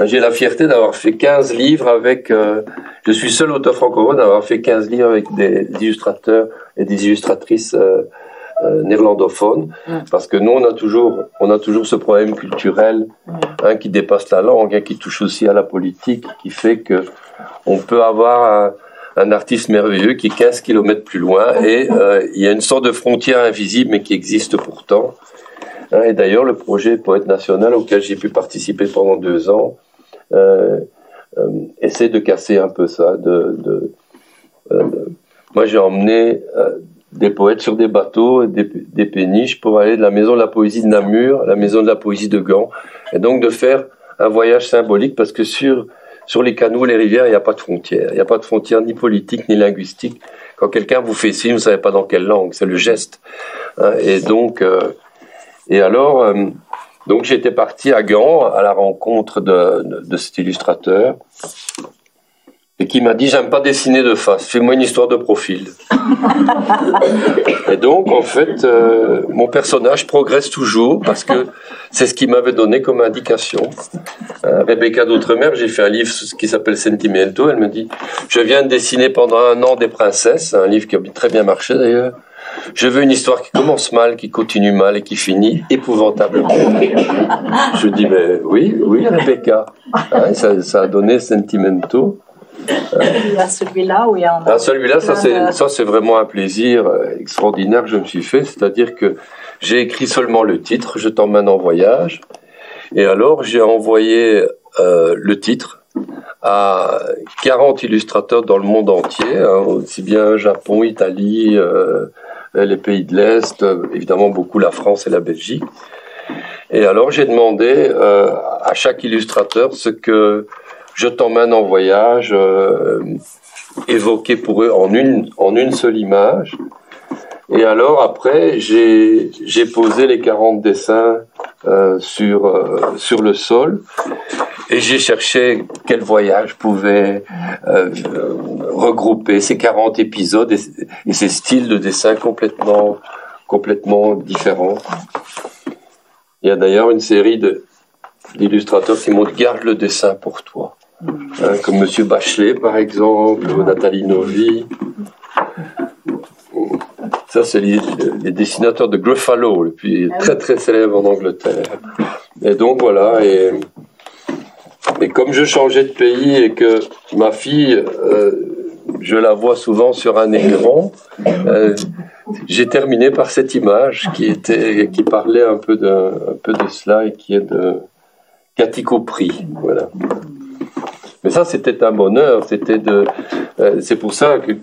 J'ai la fierté d'avoir fait 15 livres avec... je suis seul auteur francophone d'avoir fait 15 livres avec des illustrateurs et des illustratrices néerlandophones, parce que nous, on a toujours ce problème culturel qui dépasse la langue, qui touche aussi à la politique, qui fait que on peut avoir un artiste merveilleux qui est 15 kilomètres plus loin, et il y a une sorte de frontière invisible, mais qui existe pourtant. Et d'ailleurs, le projet Poète National, auquel j'ai pu participer pendant 2 ans, essaie de casser un peu ça. Moi, j'ai emmené des poètes sur des bateaux, des péniches, pour aller de la maison de la poésie de Namur à la maison de la poésie de Gand, et donc de faire un voyage symbolique, parce que sur les canaux, les rivières, il n'y a pas de frontières. Il n'y a pas de frontières ni politiques ni linguistiques. Quand quelqu'un vous fait signe, vous ne savez pas dans quelle langue, c'est le geste. Et donc, donc j'étais parti à Gand à la rencontre de cet illustrateur, et qui m'a dit, j'aime pas dessiner de face, fais-moi une histoire de profil. Et donc en fait, mon personnage progresse toujours, parce que c'est ce qu'il m'avait donné comme indication. Rebecca d'Outremer, j'ai fait un livre qui s'appelle Sentimento, elle me dit, je viens de dessiner pendant 1 an des princesses, un livre qui a très bien marché d'ailleurs. Je veux une histoire qui commence mal, qui continue mal et qui finit épouvantablement. Je dis, mais oui, Rebecca. Ça a donné Sentimento. Il y a celui-là où il y en a... Celui-là, ça c'est vraiment un plaisir extraordinaire que je me suis fait. C'est-à-dire que j'ai écrit seulement le titre, Je t'emmène en voyage. Et alors, j'ai envoyé le titre à 40 illustrateurs dans le monde entier, aussi bien Japon, Italie, les pays de l'Est, évidemment beaucoup la France et la Belgique. Et alors j'ai demandé à chaque illustrateur ce que Je t'emmène en voyage évoqué pour eux en une seule image. Et alors après j'ai posé les 40 dessins sur le sol. Et j'ai cherché quel voyage pouvait regrouper ces 40 épisodes et ces styles de dessin complètement différents. Il y a d'ailleurs une série d'illustrateurs qui m'ont dit « Garde le dessin pour toi ». Comme Monsieur Bachelet, par exemple, ou Nathalie Novi. Ça, c'est les dessinateurs de Gruffalo, le plus très très célèbre en Angleterre. Et donc voilà, et comme je changeais de pays et que ma fille, je la vois souvent sur un écran, j'ai terminé par cette image qui parlait un peu de cela et qui est de Cathy Caupri, voilà. Mais ça, c'était un bonheur. C'est pour ça que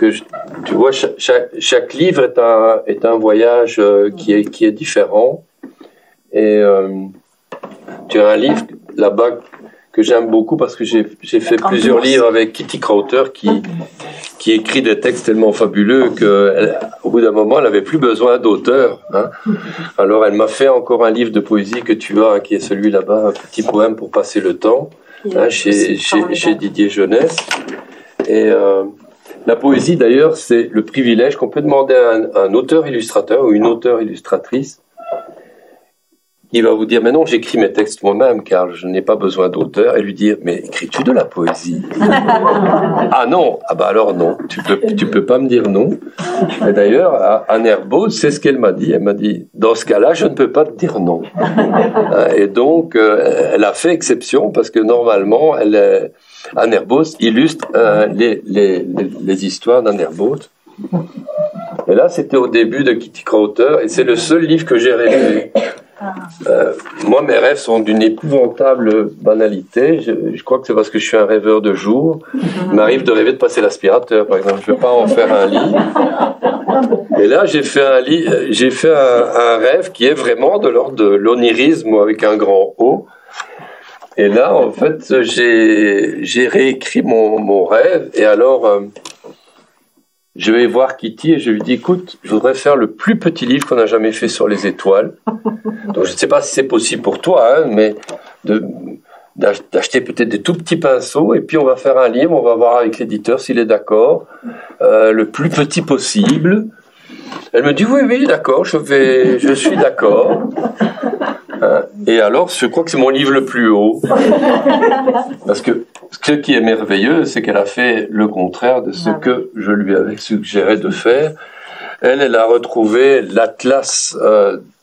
tu vois, chaque livre est un voyage qui est différent. Et tu as un livre là-bas que j'aime beaucoup parce que j'ai fait plusieurs livres avec Kitty Crowther qui écrit des textes tellement fabuleux qu'au bout d'un moment, elle n'avait plus besoin d'auteur. Hein. Alors, elle m'a fait encore un livre de poésie que tu as, qui est celui là-bas, un petit poème pour passer le temps. Hein, chez Didier Jeunesse. Et la poésie, d'ailleurs, c'est le privilège qu'on peut demander à un auteur-illustrateur ou une auteure-illustratrice qui va vous dire « Mais non, j'écris mes textes moi-même car je n'ai pas besoin d'auteur. » Et lui dire « Mais écris-tu de la poésie ?»« Ah non, ah bah alors non, tu peux pas me dire non. » Et d'ailleurs, Anne Herbaut, c'est ce qu'elle m'a dit. Elle m'a dit « Dans ce cas-là, je ne peux pas te dire non. » Et donc, elle a fait exception parce que normalement, Anne Herbaut illustre les histoires d'Anne Herbaut. Et là, c'était au début de Kitty Crowther et c'est le seul livre que j'ai rêvé. Moi, mes rêves sont d'une épouvantable banalité. Je crois que c'est parce que je suis un rêveur de jour. Il m'arrive de rêver de passer l'aspirateur, par exemple. Je ne veux pas en faire un lit. Et là, j'ai fait un rêve qui est vraiment de l'ordre de l'onirisme avec un grand O. Et là, en fait, j'ai réécrit mon rêve. Et alors, je vais voir Kitty et je lui dis, écoute, je voudrais faire le plus petit livre qu'on a jamais fait sur les étoiles. Donc, je ne sais pas si c'est possible pour toi, hein, mais d'acheter peut-être des tout petits pinceaux et puis on va faire un livre, on va voir avec l'éditeur s'il est d'accord, le plus petit possible. Elle me dit, oui, d'accord, je suis d'accord. Et alors, je crois que c'est mon livre le plus haut. Parce que ce qui est merveilleux, c'est qu'elle a fait le contraire de ce que je lui avais suggéré de faire. Elle a retrouvé l'atlas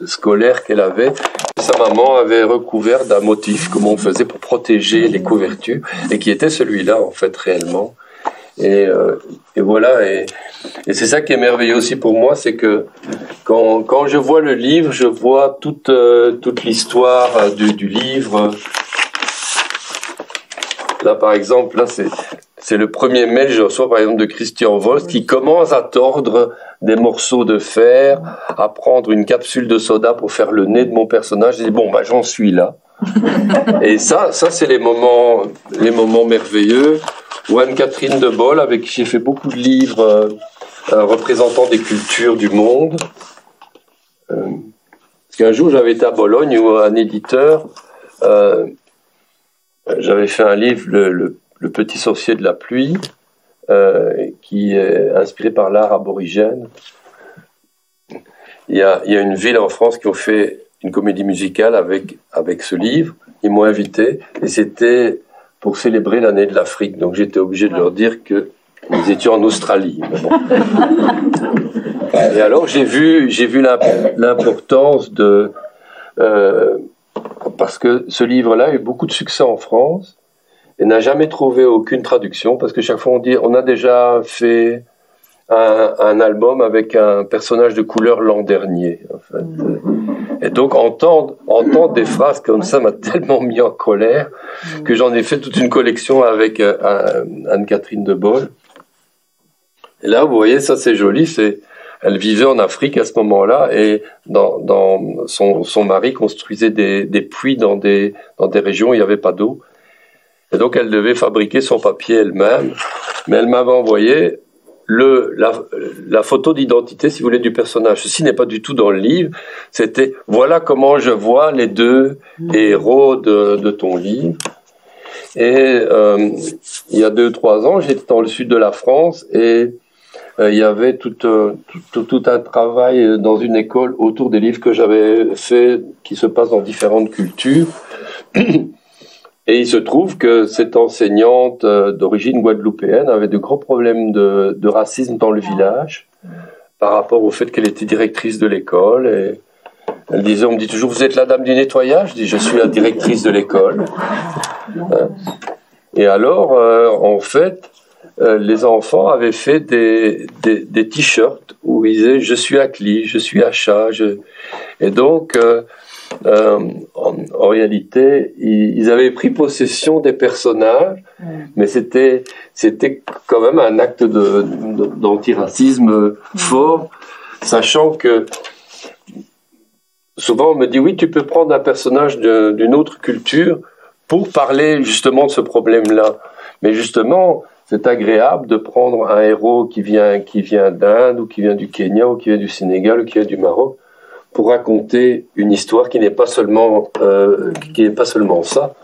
scolaire qu'elle avait. Sa maman avait recouvert d'un motif, comme on faisait pour protéger les couvertures, et qui était celui-là, en fait, réellement. Et voilà, et c'est ça qui est merveilleux aussi pour moi, c'est que quand je vois le livre, je vois toute l'histoire du livre. Là, par exemple, là, c'est le premier mail que je reçois, par exemple, de Christian Wolff, qui commence à tordre des morceaux de fer, à prendre une capsule de soda pour faire le nez de mon personnage. Je dis, bon, bah, j'en suis là. Et ça, c'est les moments merveilleux. Ou Anne-Catherine de Boll, avec qui j'ai fait beaucoup de livres représentant des cultures du monde. Parce qu'un jour, j'avais été à Bologne où un éditeur, j'avais fait un livre, le Petit sorcier de la pluie, qui est inspiré par l'art aborigène. Il y a une ville en France qui ont fait une comédie musicale avec ce livre. Ils m'ont invité et c'était pour célébrer l'année de l'Afrique. Donc j'étais obligé de leur dire que nous étions en Australie. Bon. Et alors j'ai vu l'importance parce que ce livre-là a eu beaucoup de succès en France et n'a jamais trouvé aucune traduction parce que chaque fois on dit on a déjà fait un album avec un personnage de couleur l'an dernier. En fait. Et donc entendre des phrases comme ça m'a tellement mis en colère que j'en ai fait toute une collection avec Anne-Catherine de Boll. Et là, vous voyez, ça c'est joli, elle vivait en Afrique à ce moment-là et son mari construisait des puits dans des régions où il n'y avait pas d'eau. Et donc elle devait fabriquer son papier elle-même, mais elle m'avait envoyé la photo d'identité, si vous voulez, du personnage. Ceci n'est pas du tout dans le livre. C'était, voilà comment je vois les deux héros de ton livre. Et il y a 2-3 ans, j'étais dans le sud de la France et il y avait tout un travail dans une école autour des livres que j'avais fait, qui se passent dans différentes cultures. Et il se trouve que cette enseignante d'origine guadeloupéenne avait de gros problèmes de racisme dans le village par rapport au fait qu'elle était directrice de l'école. Et elle disait, on me dit toujours, vous êtes la dame du nettoyage? Je dis, je suis la directrice de l'école. Et alors, en fait, les enfants avaient fait des t-shirts où ils disaient, je suis Akli, je suis Acha. Et donc, en réalité, ils avaient pris possession des personnages, mais c'était quand même un acte d'antiracisme fort, sachant que souvent on me dit oui, tu peux prendre un personnage d'une autre culture pour parler justement de ce problème-là, mais justement c'est agréable de prendre un héros qui vient d'Inde ou qui vient du Kenya ou qui vient du Sénégal ou qui vient du Maroc pour raconter une histoire qui n'est pas seulement ça,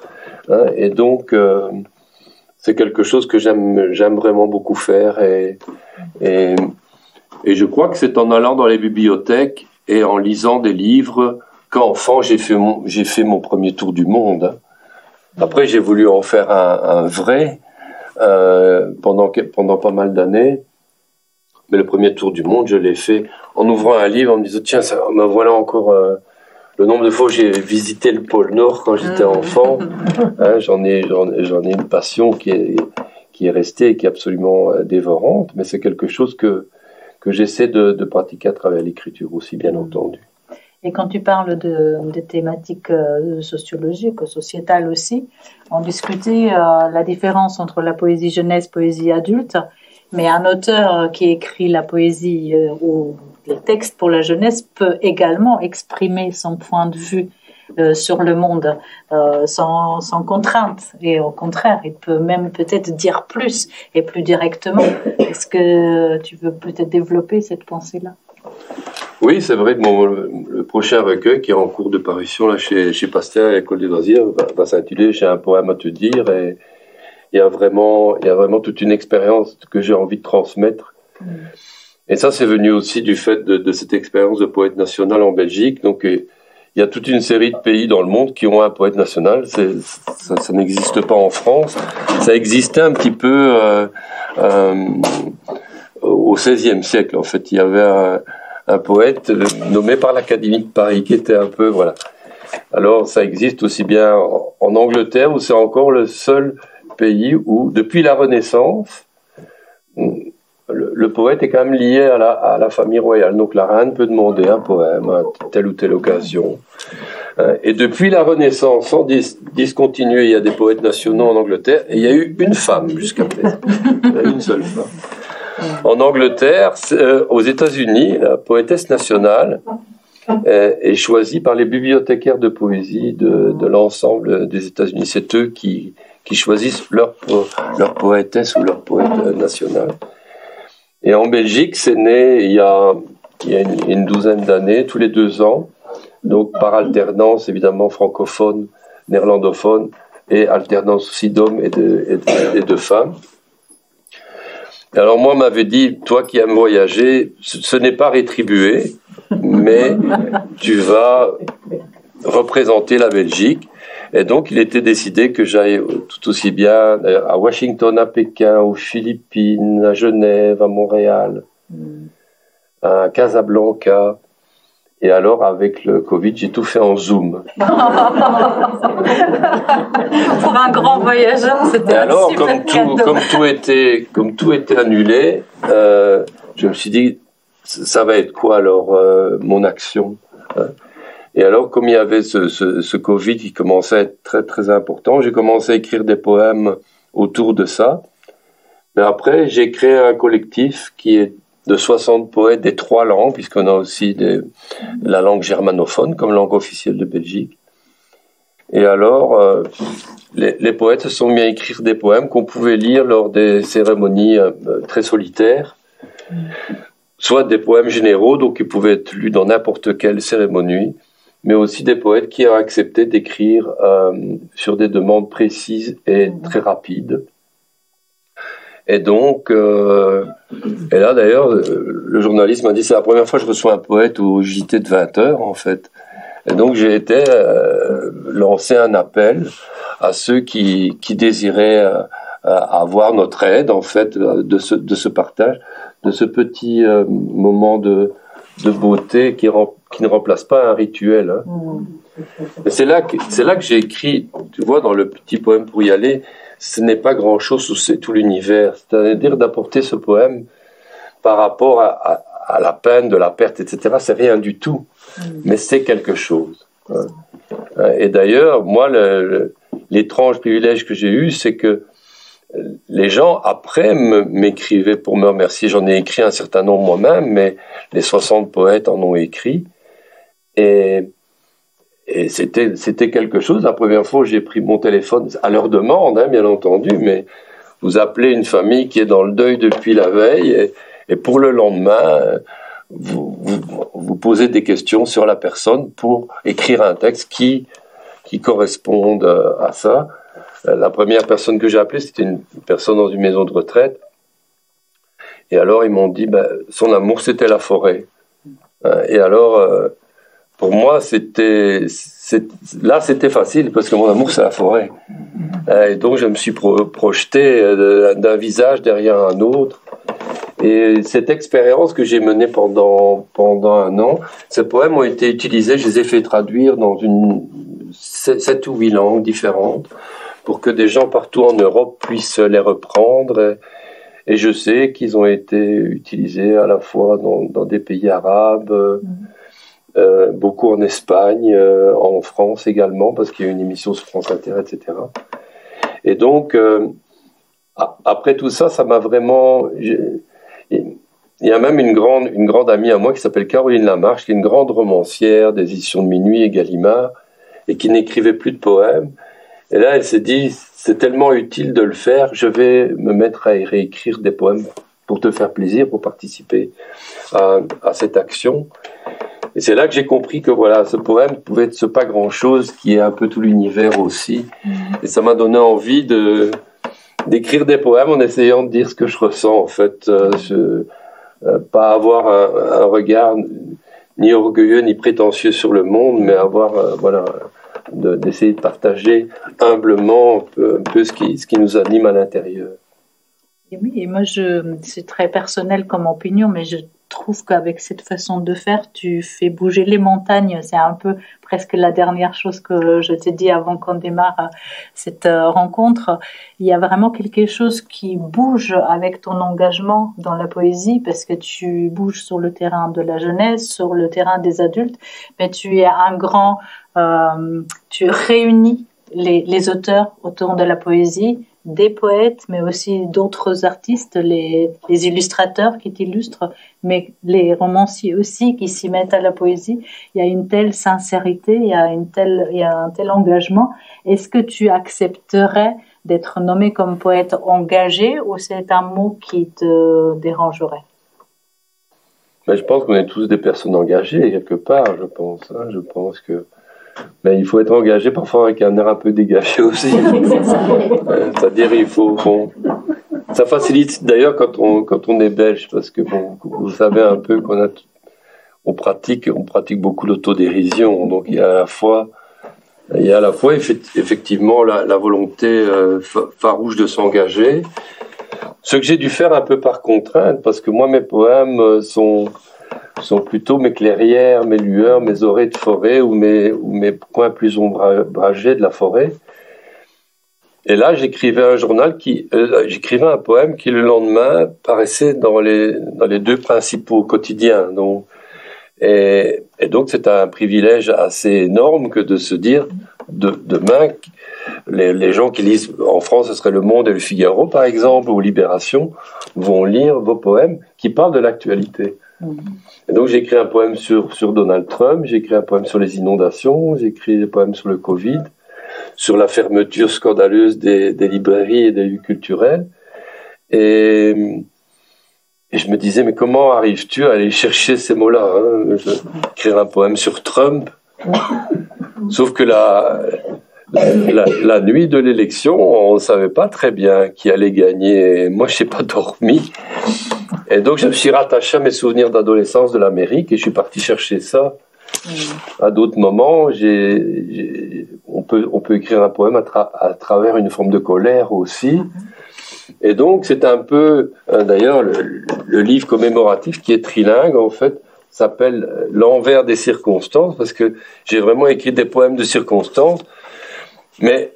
hein, et donc c'est quelque chose que j'aime vraiment beaucoup faire et je crois que c'est en allant dans les bibliothèques et en lisant des livres qu'enfant j'ai fait mon premier tour du monde, hein. Après j'ai voulu en faire un vrai pendant pas mal d'années. Mais le premier tour du monde, je l'ai fait en ouvrant un livre, en me disant, tiens, me voilà encore le nombre de fois où j'ai visité le pôle Nord quand j'étais enfant. Hein, j'en ai une passion qui est restée et qui est absolument dévorante, mais c'est quelque chose que j'essaie de pratiquer à travers l'écriture aussi, bien entendu. Et quand tu parles de thématiques sociologiques, sociétales aussi, on discutait la différence entre la poésie jeunesse, poésie adulte. Mais un auteur qui écrit la poésie ou les textes pour la jeunesse peut également exprimer son point de vue sur le monde sans contrainte. Et au contraire, il peut même peut-être dire plus et plus directement. Est-ce que tu veux peut-être développer cette pensée-là? Oui, c'est vrai que le prochain recueil qui est en cours de parution là, chez Pasteur à l'École des loisirs va s'intituler « J'ai un poème à te dire » et il y a vraiment toute une expérience que j'ai envie de transmettre. Et ça, c'est venu aussi du fait de cette expérience de poète national en Belgique. Donc, il y a toute une série de pays dans le monde qui ont un poète national. Ça n'existe pas en France. Ça existait un petit peu au XVIe siècle. En fait, il y avait un poète nommé par l'Académie de Paris qui était un peu, voilà. Alors, ça existe aussi bien en Angleterre où c'est encore le seul pays où, depuis la Renaissance, le poète est quand même lié à la famille royale. Donc la reine peut demander un poème à telle ou telle occasion. Et depuis la Renaissance, sans discontinuer, il y a des poètes nationaux en Angleterre, et il y a eu une femme jusqu'à présent. Une seule femme. En Angleterre, aux États-Unis, la poétesse nationale est choisie par les bibliothécaires de poésie de l'ensemble des États-Unis. C'est eux qui choisissent leur poétesse ou leur poète national. Et en Belgique, c'est né il y a une douzaine d'années, tous les 2 ans, donc par alternance évidemment francophone, néerlandophone, et alternance aussi d'hommes et de femmes. Et alors moi, on m'avait dit, toi qui aimes voyager, ce n'est pas rétribué, mais tu vas représenter la Belgique. Et donc, il était décidé que j'aille tout aussi bien à Washington, à Pékin, aux Philippines, à Genève, à Montréal, à Casablanca. Et alors, avec le Covid, j'ai tout fait en Zoom. Pour un grand voyageur, c'était un alors, super comme tout était annulé, je me suis dit, ça va être quoi alors mon action, hein? Et alors, comme il y avait ce Covid qui commençait à être très très important, j'ai commencé à écrire des poèmes autour de ça. Mais après, j'ai créé un collectif qui est de 60 poètes des 3 langues, puisqu'on a aussi la langue germanophone comme langue officielle de Belgique. Et alors, les poètes se sont mis à écrire des poèmes qu'on pouvait lire lors des cérémonies très solitaires, soit des poèmes généraux, donc ils pouvaient être lus dans n'importe quelle cérémonie, mais aussi des poètes qui ont accepté d'écrire sur des demandes précises et très rapides. Et donc, et là d'ailleurs, le journaliste m'a dit, c'est la première fois que je reçois un poète au JT de 20h, en fait. Et donc j'ai été lancer un appel à ceux qui désiraient avoir notre aide, en fait, de ce partage, de ce petit moment de beauté qui ne remplace pas un rituel. Hein. Et c'est là que j'ai écrit, tu vois, dans le petit poème pour y aller, ce n'est pas grand-chose, c'est tout l'univers. C'est-à-dire d'apporter ce poème par rapport à la peine de la perte, etc. C'est rien du tout, mais c'est quelque chose. Hein. Et d'ailleurs, moi, l'étrange privilège que j'ai eu, c'est que les gens, après, m'écrivaient pour me remercier. J'en ai écrit un certain nombre moi-même, mais les 60 poètes en ont écrit. Et c'était quelque chose. La première fois, j'ai pris mon téléphone, à leur demande, hein, bien entendu, mais vous appelez une famille qui est dans le deuil depuis la veille, et pour le lendemain, vous posez des questions sur la personne pour écrire un texte qui corresponde à ça. La première personne que j'ai appelée, c'était une personne dans une maison de retraite. Et alors, ils m'ont dit, son amour, c'était la forêt. Et alors, pour moi, c'était facile, parce que mon amour, c'est la forêt. Et donc, je me suis projeté d'un visage derrière un autre. Et cette expérience que j'ai menée pendant un an, ces poèmes ont été utilisés, je les ai fait traduire dans 7 ou 8 langues différentes, pour que des gens partout en Europe puissent les reprendre. Et je sais qu'ils ont été utilisés à la fois dans des pays arabes, beaucoup en Espagne, en France également, parce qu'il y a une émission sur France Inter, etc. Et donc, après tout ça, ça m'a vraiment... Il y a même une grande amie à moi qui s'appelle Caroline Lamarche, qui est une grande romancière des éditions de Minuit et Gallimard, et qui n'écrivait plus de poèmes. Et là, elle s'est dit, c'est tellement utile de le faire, je vais me mettre à réécrire des poèmes pour te faire plaisir, pour participer à cette action. Et c'est là que j'ai compris que voilà, ce poème pouvait être ce pas grand-chose qui est un peu tout l'univers aussi. Et ça m'a donné envie d'écrire des poèmes en essayant de dire ce que je ressens, en fait. Pas avoir un regard ni orgueilleux ni prétentieux sur le monde, mais avoir, d'essayer de partager humblement un peu ce qui nous anime à l'intérieur. Et oui, et moi, c'est très personnel comme opinion, mais je trouve qu'avec cette façon de faire, tu fais bouger les montagnes. C'est un peu presque la dernière chose que je t'ai dit avant qu'on démarre cette rencontre. Il y a vraiment quelque chose qui bouge avec ton engagement dans la poésie, parce que tu bouges sur le terrain de la jeunesse, sur le terrain des adultes, mais tu es tu réunis les auteurs autour de la poésie, des poètes, mais aussi d'autres artistes, les illustrateurs qui t'illustrent, mais les romanciers aussi qui s'y mettent à la poésie. Il y a une telle sincérité, il y a un tel engagement. Est-ce que tu accepterais d'être nommé comme poète engagé, ou c'est un mot qui te dérangerait? Je pense qu'on est tous des personnes engagées quelque part, je pense. Hein. Je pense que il faut être engagé parfois avec un air un peu dégagé aussi. C'est-à-dire, il faut... Bon, ça facilite d'ailleurs quand on est belge, parce que vous savez un peu on pratique beaucoup l'autodérision. Donc il y a à la fois effectivement la volonté farouche de s'engager. Ce que j'ai dû faire un peu par contrainte, parce que moi mes poèmes sont plutôt mes clairières, mes lueurs, mes oreilles de forêt ou mes coins plus ombragés de la forêt. Et là, j'écrivais un poème qui le lendemain paraissait dans les 2 principaux quotidiens. Donc, et donc c'est un privilège assez énorme que de se dire demain, les gens qui lisent en France, ce serait Le Monde et Le Figaro par exemple, ou Libération, vont lire vos poèmes qui parlent de l'actualité. Et donc j'ai écrit un poème sur Donald Trump, j'ai écrit un poème sur les inondations, j'ai écrit des poèmes sur le Covid, sur la fermeture scandaleuse des librairies et des lieux culturels. Et je me disais, mais comment arrives-tu à aller chercher ces mots-là, hein? Écrire un poème sur Trump, Sauf que la nuit de l'élection, on ne savait pas très bien qui allait gagner. Moi, je n'ai pas dormi. Et donc, je me suis rattaché à mes souvenirs d'adolescence de l'Amérique et je suis parti chercher ça. À d'autres moments, on peut écrire un poème à travers une forme de colère aussi. Et donc, c'est un peu, d'ailleurs, le livre commémoratif qui est trilingue, en fait, s'appelle L'envers des circonstances, parce que j'ai vraiment écrit des poèmes de circonstances, mais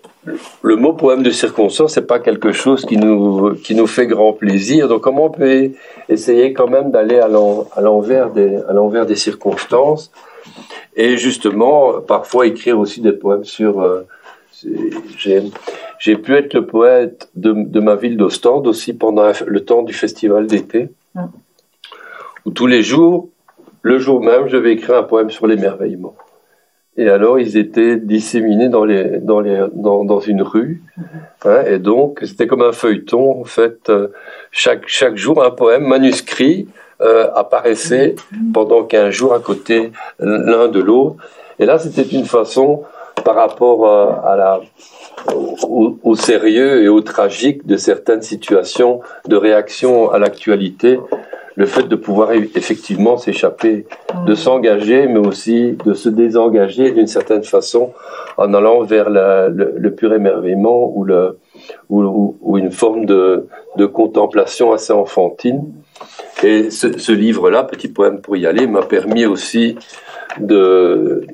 le mot poème de circonstances, c'est pas quelque chose qui nous fait grand plaisir. Donc, comment on peut essayer quand même d'aller à l'envers des circonstances, et justement, parfois écrire aussi des poèmes sur... J'ai pu être le poète de ma ville d'Ostende aussi pendant le temps du festival d'été, où tous les jours, le jour même, je vais écrire un poème sur l'émerveillement. Et alors, ils étaient disséminés dans une rue, hein, et donc c'était comme un feuilleton. En fait, chaque jour, un poème manuscrit apparaissait pendant 15 jours à côté l'un de l'autre. Et là, c'était une façon, par rapport au sérieux et au tragique de certaines situations de réaction à l'actualité, le fait de pouvoir effectivement s'échapper, de s'engager, mais aussi de se désengager d'une certaine façon en allant vers le pur émerveillement ou une forme de contemplation assez enfantine. Et ce livre-là, Petit poème pour y aller, m'a permis aussi de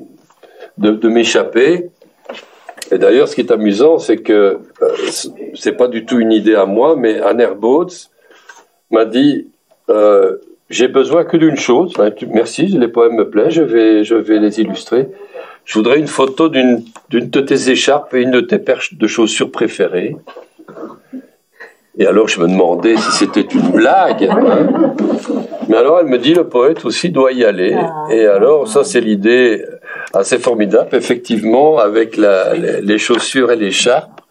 m'échapper. Et d'ailleurs, ce qui est amusant, c'est que c'est pas du tout une idée à moi, mais Anne Herbautz m'a dit j'ai besoin que d'une chose. Merci, les poèmes me plaisent, je vais les illustrer. Je voudrais une photo d'une de tes écharpes et une de tes paires de chaussures préférées. Et alors, je me demandais si c'était une blague. Hein. Mais alors, elle me dit, le poète aussi doit y aller. Et alors, ça, c'est l'idée assez formidable. Effectivement, avec les chaussures et l'écharpe,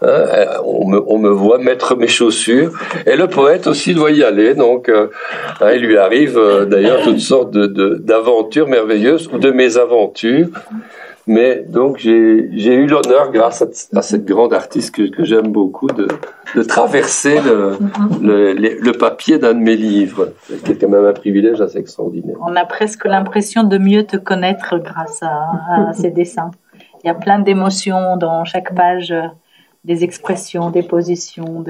hein, on me voit mettre mes chaussures. Et le poète aussi doit y aller. Donc, il lui arrive d'ailleurs toutes sortes d'aventures merveilleuses ou de mésaventures. Mais donc j'ai eu l'honneur, grâce à cette grande artiste que j'aime beaucoup, de traverser le papier d'un de mes livres, qui est quand même un privilège assez extraordinaire. On a presque l'impression de mieux te connaître grâce à ces dessins. Il y a plein d'émotions dans chaque page, des expressions, des positions,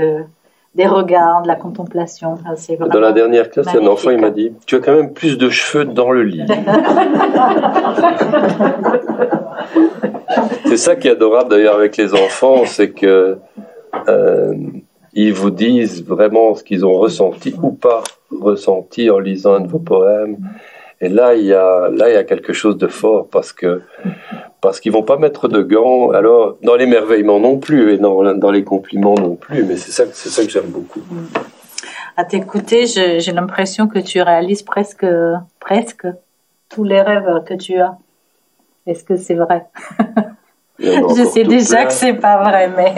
des regards, de la contemplation. C'est dans la dernière classe, magnifique. Un enfant il m'a dit « Tu as quand même plus de cheveux dans le livre. » C'est ça qui est adorable d'ailleurs avec les enfants, c'est que ils vous disent vraiment ce qu'ils ont ressenti ou pas ressenti en lisant un de vos poèmes. Et là il y a quelque chose de fort parce qu'ils vont pas mettre de gants. Alors dans l'émerveillement non plus et dans les compliments non plus. Mais c'est ça que j'aime beaucoup. À t'écouter, j'ai l'impression que tu réalises presque tous les rêves que tu as. Est-ce que c'est vrai? Je sais déjà que c'est pas vrai, mais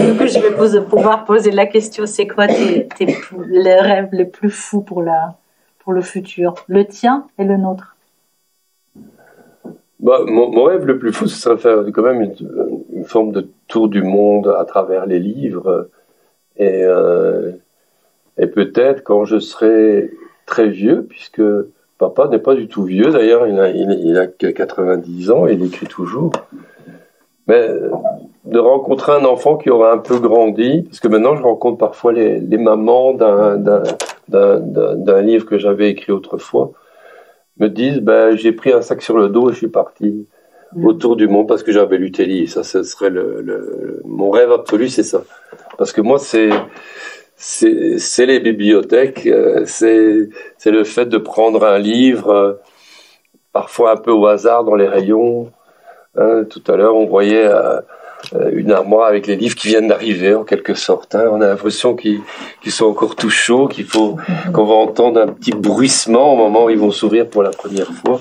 du coup, je vais pouvoir poser la question. C'est quoi les rêves les plus fous pour le futur? Le tien et le nôtre? Mon rêve le plus fou, ce serait de faire quand même une forme de tour du monde à travers les livres. Et peut-être quand je serai très vieux, puisque papa n'est pas du tout vieux, d'ailleurs, il a que 90 ans, et il écrit toujours. Mais de rencontrer un enfant qui aura un peu grandi, parce que maintenant je rencontre parfois les mamans d'un livre que j'avais écrit autrefois, me disent j'ai pris un sac sur le dos et je suis parti autour du monde parce que j'avais lu tes livres. Ça, ce serait mon rêve absolu, c'est ça. Parce que moi, c'est les bibliothèques, c'est le fait de prendre un livre, parfois un peu au hasard dans les rayons. Hein, tout à l'heure, on voyait une armoire avec les livres qui viennent d'arriver, en quelque sorte. Hein. On a l'impression qu'ils sont encore tout chauds, qu'on va entendre un petit bruissement au moment où ils vont s'ouvrir pour la première fois.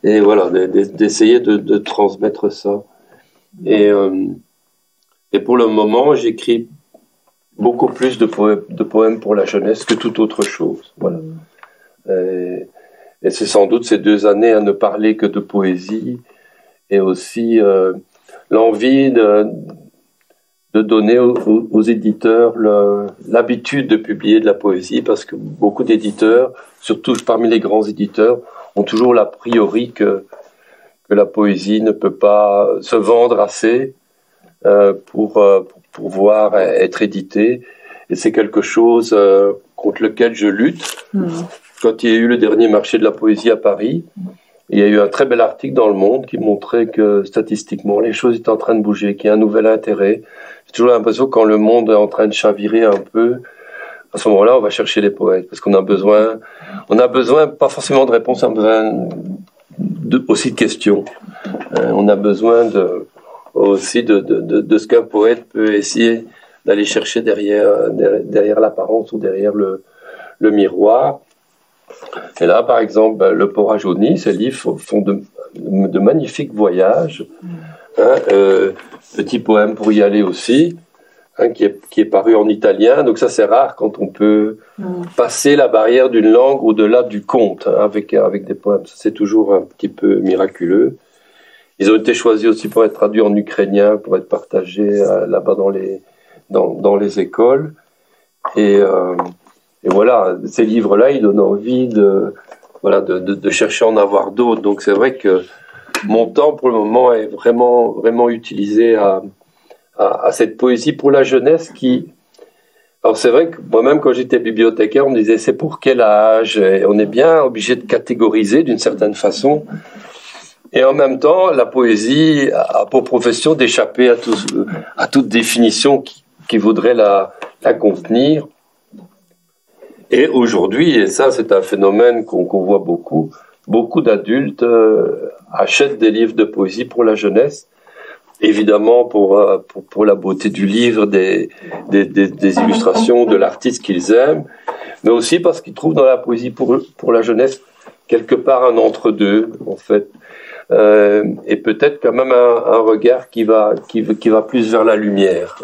Et voilà, d'essayer de transmettre ça. Et pour le moment, j'écris beaucoup plus de poèmes pour la jeunesse que toute autre chose. Voilà. Et c'est sans doute ces 2 années à ne parler que de poésie et aussi l'envie de donner aux éditeurs l'habitude de publier de la poésie, parce que beaucoup d'éditeurs, surtout parmi les grands éditeurs, ont toujours l'a priori que la poésie ne peut pas se vendre assez pour pouvoir être éditée. Et c'est quelque chose contre lequel je lutte. Quand il y a eu le dernier marché de la poésie à Paris, il y a eu un très bel article dans Le Monde qui montrait que statistiquement, les choses étaient en train de bouger, qu'il y a un nouvel intérêt. J'ai toujours l'impression que quand le monde est en train de chavirer un peu, à ce moment-là, on va chercher les poètes, parce qu'on a besoin pas forcément de réponses, on a besoin aussi de questions. On a besoin aussi de ce qu'un poète peut essayer d'aller chercher derrière l'apparence ou derrière le miroir. Et là, par exemple, Le Port jauni, ces livres font de magnifiques voyages. Petit poème pour y aller aussi, qui est paru en italien. Donc ça, c'est rare quand on peut passer la barrière d'une langue au-delà du conte, avec des poèmes. Ça, c'est toujours un petit peu miraculeux. Ils ont été choisis aussi pour être traduits en ukrainien, pour être partagés là-bas dans les écoles. Et voilà, ces livres-là, ils donnent envie de chercher à en avoir d'autres. Donc c'est vrai que mon temps, pour le moment, est vraiment, vraiment utilisé à cette poésie pour la jeunesse qui... Alors c'est vrai que moi-même, quand j'étais bibliothécaire, on me disait c'est pour quel âge? Et on est bien obligé de catégoriser d'une certaine façon. Et en même temps, la poésie a pour profession d'échapper à toute définition qui voudrait la contenir. Et aujourd'hui, et ça c'est un phénomène qu'on voit beaucoup d'adultes achètent des livres de poésie pour la jeunesse, évidemment pour la beauté du livre, des illustrations de l'artiste qu'ils aiment, mais aussi parce qu'ils trouvent dans la poésie pour la jeunesse quelque part un entre-deux, en fait, et peut-être quand même un regard qui va plus vers la lumière.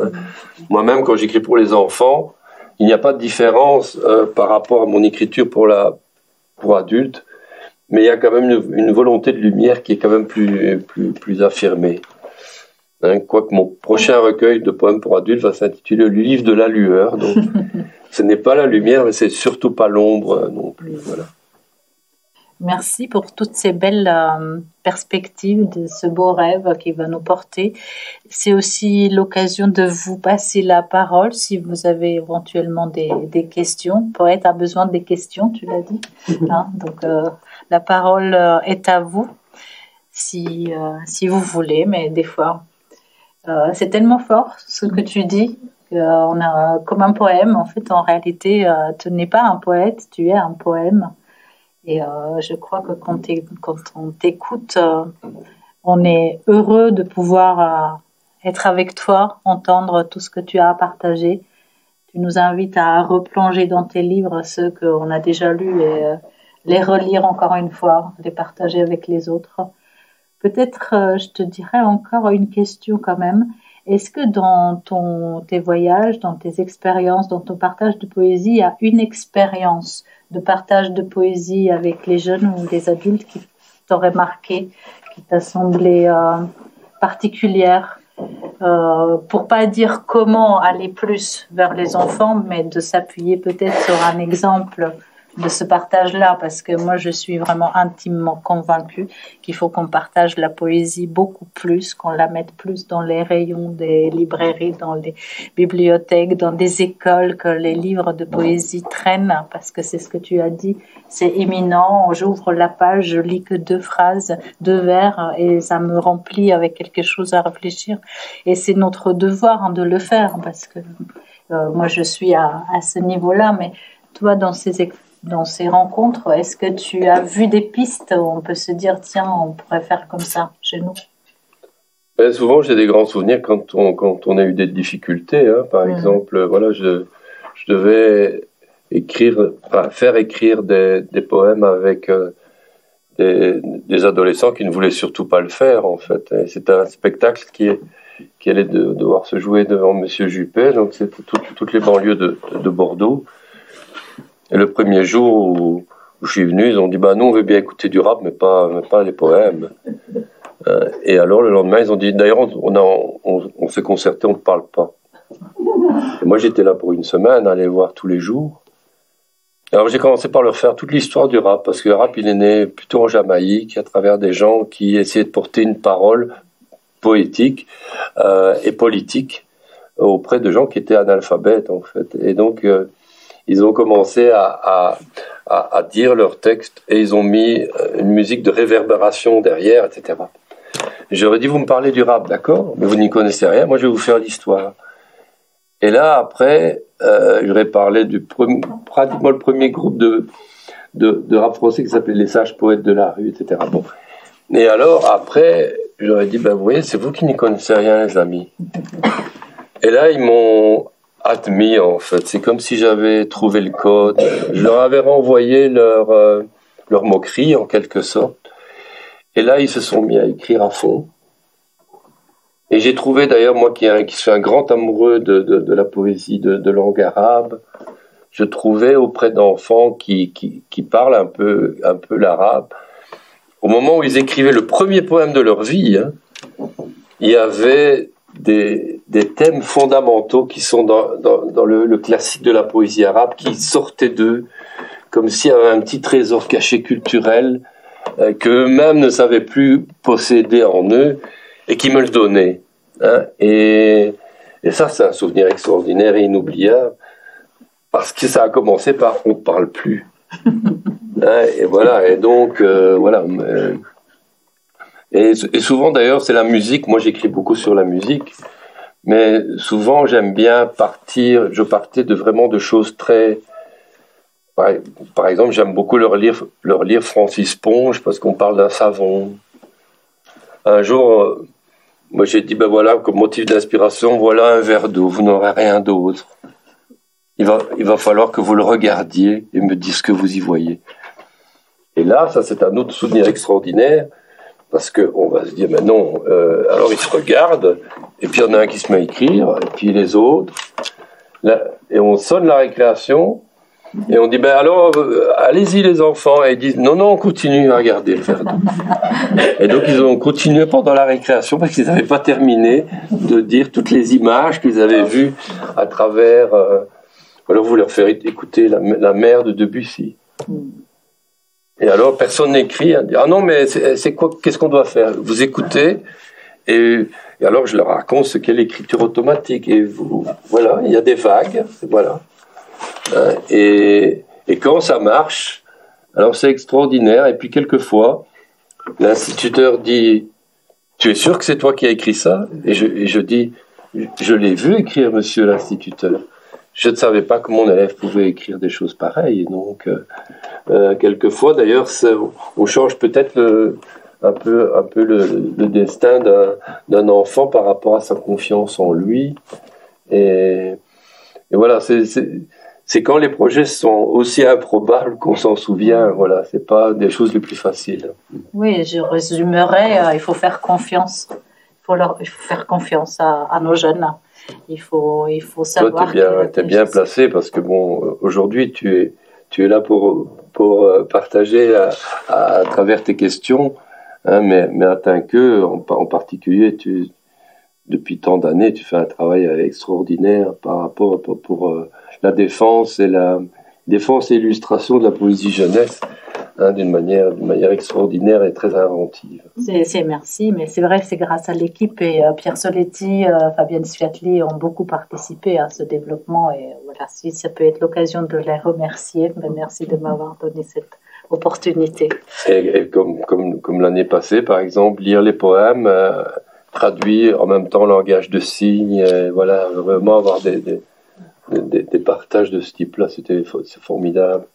Moi-même, quand j'écris pour les enfants, il n'y a pas de différence par rapport à mon écriture pour adultes, mais il y a quand même une volonté de lumière qui est quand même plus affirmée. Quoique mon prochain recueil de poèmes pour adultes va s'intituler Le livre de la lueur, donc ce n'est pas la lumière, mais c'est surtout pas l'ombre non plus. Voilà. Merci pour toutes ces belles perspectives de ce beau rêve qui va nous porter. C'est aussi l'occasion de vous passer la parole si vous avez éventuellement des questions. Le poète a besoin des questions, tu l'as dit. Donc la parole est à vous si vous voulez, mais des fois c'est tellement fort ce que tu dis. On a comme un poème. En fait, en réalité, tu n'es pas un poète, tu es un poème. Et je crois que quand on t'écoute, on est heureux de pouvoir être avec toi, entendre tout ce que tu as à partager. Tu nous invites à replonger dans tes livres ceux qu'on a déjà lus et les relire encore une fois, les partager avec les autres. Peut-être, je te dirais encore une question quand même. Est-ce que dans tes voyages, dans tes expériences, dans ton partage de poésie, il y a une expérience de partage de poésie avec les jeunes ou les adultes qui t'aurait marqué, qui t'a semblé particulière, pour pas dire comment aller plus vers les enfants, mais de s'appuyer peut-être sur un exemple de ce partage-là, parce que moi je suis vraiment intimement convaincue qu'il faut qu'on partage la poésie beaucoup plus, qu'on la mette plus dans les rayons des librairies, dans les bibliothèques, dans des écoles, que les livres de poésie traînent, parce que c'est ce que tu as dit, c'est éminent, j'ouvre la page, je lis que 2 phrases, 2 vers, et ça me remplit avec quelque chose à réfléchir, et c'est notre devoir de le faire, parce que moi je suis à ce niveau-là, mais toi dans ces rencontres, est-ce que tu as vu des pistes où on peut se dire, tiens, on pourrait faire comme ça chez nous? Souvent, j'ai des grands souvenirs quand on a eu des difficultés. Par exemple, voilà, je devais faire écrire des poèmes avec des adolescents qui ne voulaient surtout pas le faire, en fait. C'était un spectacle qui allait devoir se jouer devant Monsieur Juppé, donc c'était toutes les banlieues de Bordeaux. Et le premier jour où je suis venu, ils ont dit, nous, on veut bien écouter du rap, mais pas les poèmes. Et alors, le lendemain, ils ont dit, d'ailleurs, on s'est concerté, on ne parle pas. Et moi, j'étais là pour une semaine, aller les voir tous les jours. Alors, j'ai commencé par leur faire toute l'histoire du rap, parce que le rap, il est né plutôt en Jamaïque, à travers des gens qui essayaient de porter une parole poétique et politique auprès de gens qui étaient analphabètes, en fait. Et donc, ils ont commencé à dire leurs textes, et ils ont mis une musique de réverbération derrière, etc. J'aurais dit, vous me parlez du rap, d'accord, mais vous n'y connaissez rien, moi je vais vous faire l'histoire. Et là, après, j'aurais parlé pratiquement le premier groupe de rap français qui s'appelait Les Sages Poètes de la Rue, etc. Bon. Et alors, après, j'aurais dit, vous voyez, c'est vous qui n'y connaissez rien, les amis. Et là, ils m'ont admis, en fait. C'est comme si j'avais trouvé le code. Je leur avais renvoyé leur moquerie, en quelque sorte. Et là, ils se sont mis à écrire à fond. Et j'ai trouvé, d'ailleurs, moi qui suis un grand amoureux de la poésie de langue arabe, je trouvais auprès d'enfants qui parlent un peu l'arabe, au moment où ils écrivaient le premier poème de leur vie, il y avait des thèmes fondamentaux qui sont dans le classique de la poésie arabe, qui sortaient d'eux, comme s'il y avait un petit trésor caché culturel qu'eux-mêmes ne savaient plus posséder en eux, et qui me le donnaient. Et ça, c'est un souvenir extraordinaire et inoubliable, parce que ça a commencé par « on ne parle plus ». Et voilà, et donc, voilà. Et souvent, d'ailleurs, c'est la musique. Moi, j'écris beaucoup sur la musique, mais souvent, j'aime bien je partais de choses très... Par exemple, j'aime beaucoup leur lire Francis Ponge, parce qu'on parle d'un savon. Un jour, moi j'ai dit, voilà, comme motif d'inspiration, voilà un verre d'eau, vous n'aurez rien d'autre. Il va falloir que vous le regardiez et me dites ce que vous y voyez. Et là, ça c'est un autre souvenir extraordinaire, parce qu'on va se dire, mais non, alors ils se regardent, et puis il y en a un qui se met à écrire, et puis les autres, et on sonne la récréation, et on dit, alors, allez-y les enfants. Et ils disent, non, on continue à regarder le verre d'eau. Et donc, ils ont continué pendant la récréation parce qu'ils n'avaient pas terminé de dire toutes les images qu'ils avaient vues à travers... alors, vous leur faites écouter la mer de Debussy. Et alors, personne n'écrit. Ah non, mais c'est quoi, qu'est-ce qu'on doit faire? Vous écoutez, et alors, je leur raconte ce qu'est l'écriture automatique. Et voilà, il y a des vagues, voilà. Et quand ça marche, alors c'est extraordinaire. Et puis quelquefois, l'instituteur dit, tu es sûr que c'est toi qui as écrit ça? Et je dis, je l'ai vu écrire, monsieur l'instituteur. Je ne savais pas que mon élève pouvait écrire des choses pareilles. Donc, quelquefois, d'ailleurs, on change peut-être un peu le destin d'un enfant par rapport à sa confiance en lui. Et voilà, c'est quand les projets sont aussi improbables qu'on s'en souvient. Voilà, c'est pas des choses les plus faciles. Oui, je résumerais, il faut faire confiance. Il faut faire confiance à nos jeunes. Il faut savoir. Toi, t'es bien placé parce que bon, aujourd'hui, tu es là pour partager à travers tes questions, mais atteint que, en particulier, depuis tant d'années, tu fais un travail extraordinaire par rapport pour la défense et l'illustration de la poésie jeunesse, d'une manière extraordinaire et très inventive. Merci, mais c'est vrai, c'est grâce à l'équipe, et Pierre Soletti, Fabienne Sviatli ont beaucoup participé à ce développement, et voilà, si ça peut être l'occasion de les remercier, merci de m'avoir donné cette opportunité. Et comme l'année passée, par exemple, lire les poèmes, traduire en même temps langage de signes, et voilà, vraiment avoir des partages de ce type-là, c'est formidable.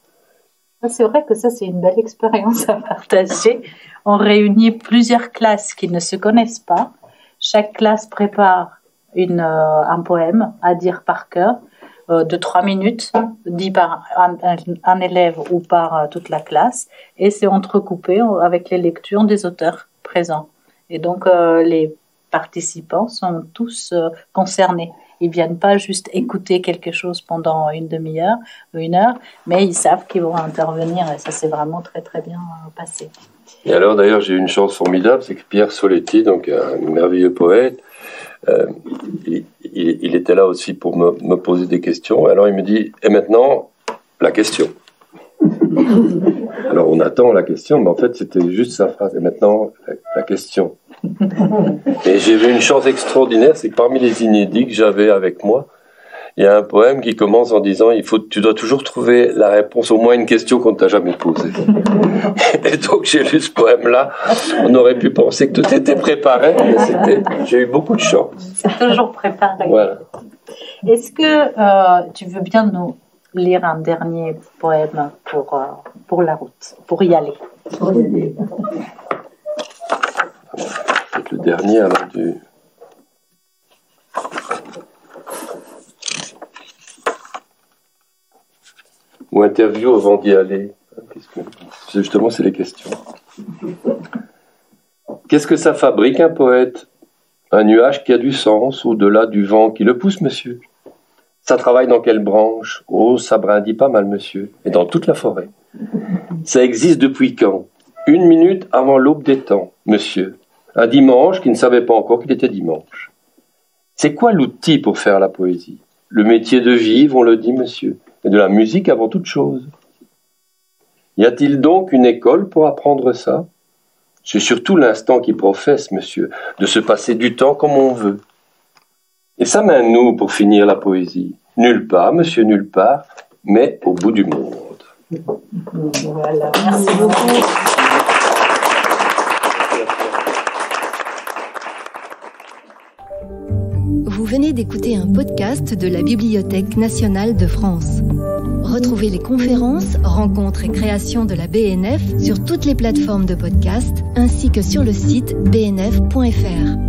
C'est vrai que ça, c'est une belle expérience à partager. On réunit plusieurs classes qui ne se connaissent pas. Chaque classe prépare un poème à dire par cœur de 3 minutes, dit par un élève ou par toute la classe, et c'est entrecoupé avec les lectures des auteurs présents. Et donc, les participants sont tous concernés. Ils viennent pas juste écouter quelque chose pendant une demi-heure ou une heure, mais ils savent qu'ils vont intervenir et ça s'est vraiment très très bien passé. Et alors d'ailleurs j'ai eu une chance formidable, c'est que Pierre Soletti, donc un merveilleux poète, il était là aussi pour me poser des questions. Alors il me dit, et maintenant la question. Alors on attend la question, mais en fait c'était juste sa phrase. Et maintenant la question. Et j'ai eu une chance extraordinaire, c'est que parmi les inédits que j'avais avec moi, il y a un poème qui commence en disant tu dois toujours trouver la réponse au moins à une question qu'on ne t'a jamais posée. Et donc j'ai lu ce poème-là. On aurait pu penser que tout était préparé, mais j'ai eu beaucoup de chance. C'est toujours préparé. Voilà. Est-ce que tu veux bien nous lire un dernier poème pour la route, pour y aller? C'est le dernier alors du... Ou interview avant d'y aller. Justement, c'est les questions. Qu'est-ce que ça fabrique un poète? Un nuage qui a du sens au-delà du vent qui le pousse, monsieur. Ça travaille dans quelle branche? Oh, ça brindille pas mal, monsieur. Et dans toute la forêt. Ça existe depuis quand? 1 minute avant l'aube des temps, monsieur. Un dimanche qui ne savait pas encore qu'il était dimanche. C'est quoi l'outil pour faire la poésie? Le métier de vivre, on le dit, monsieur. Et de la musique avant toute chose. Y a-t-il donc une école pour apprendre ça? C'est surtout l'instant qui professe, monsieur, de se passer du temps comme on veut. Et ça mène nous pour finir la poésie. Nulle part, monsieur, nulle part, mais au bout du monde. Voilà, merci beaucoup. Vous venez d'écouter un podcast de la Bibliothèque nationale de France. Retrouvez les conférences, rencontres et créations de la BNF sur toutes les plateformes de podcast ainsi que sur le site bnf.fr.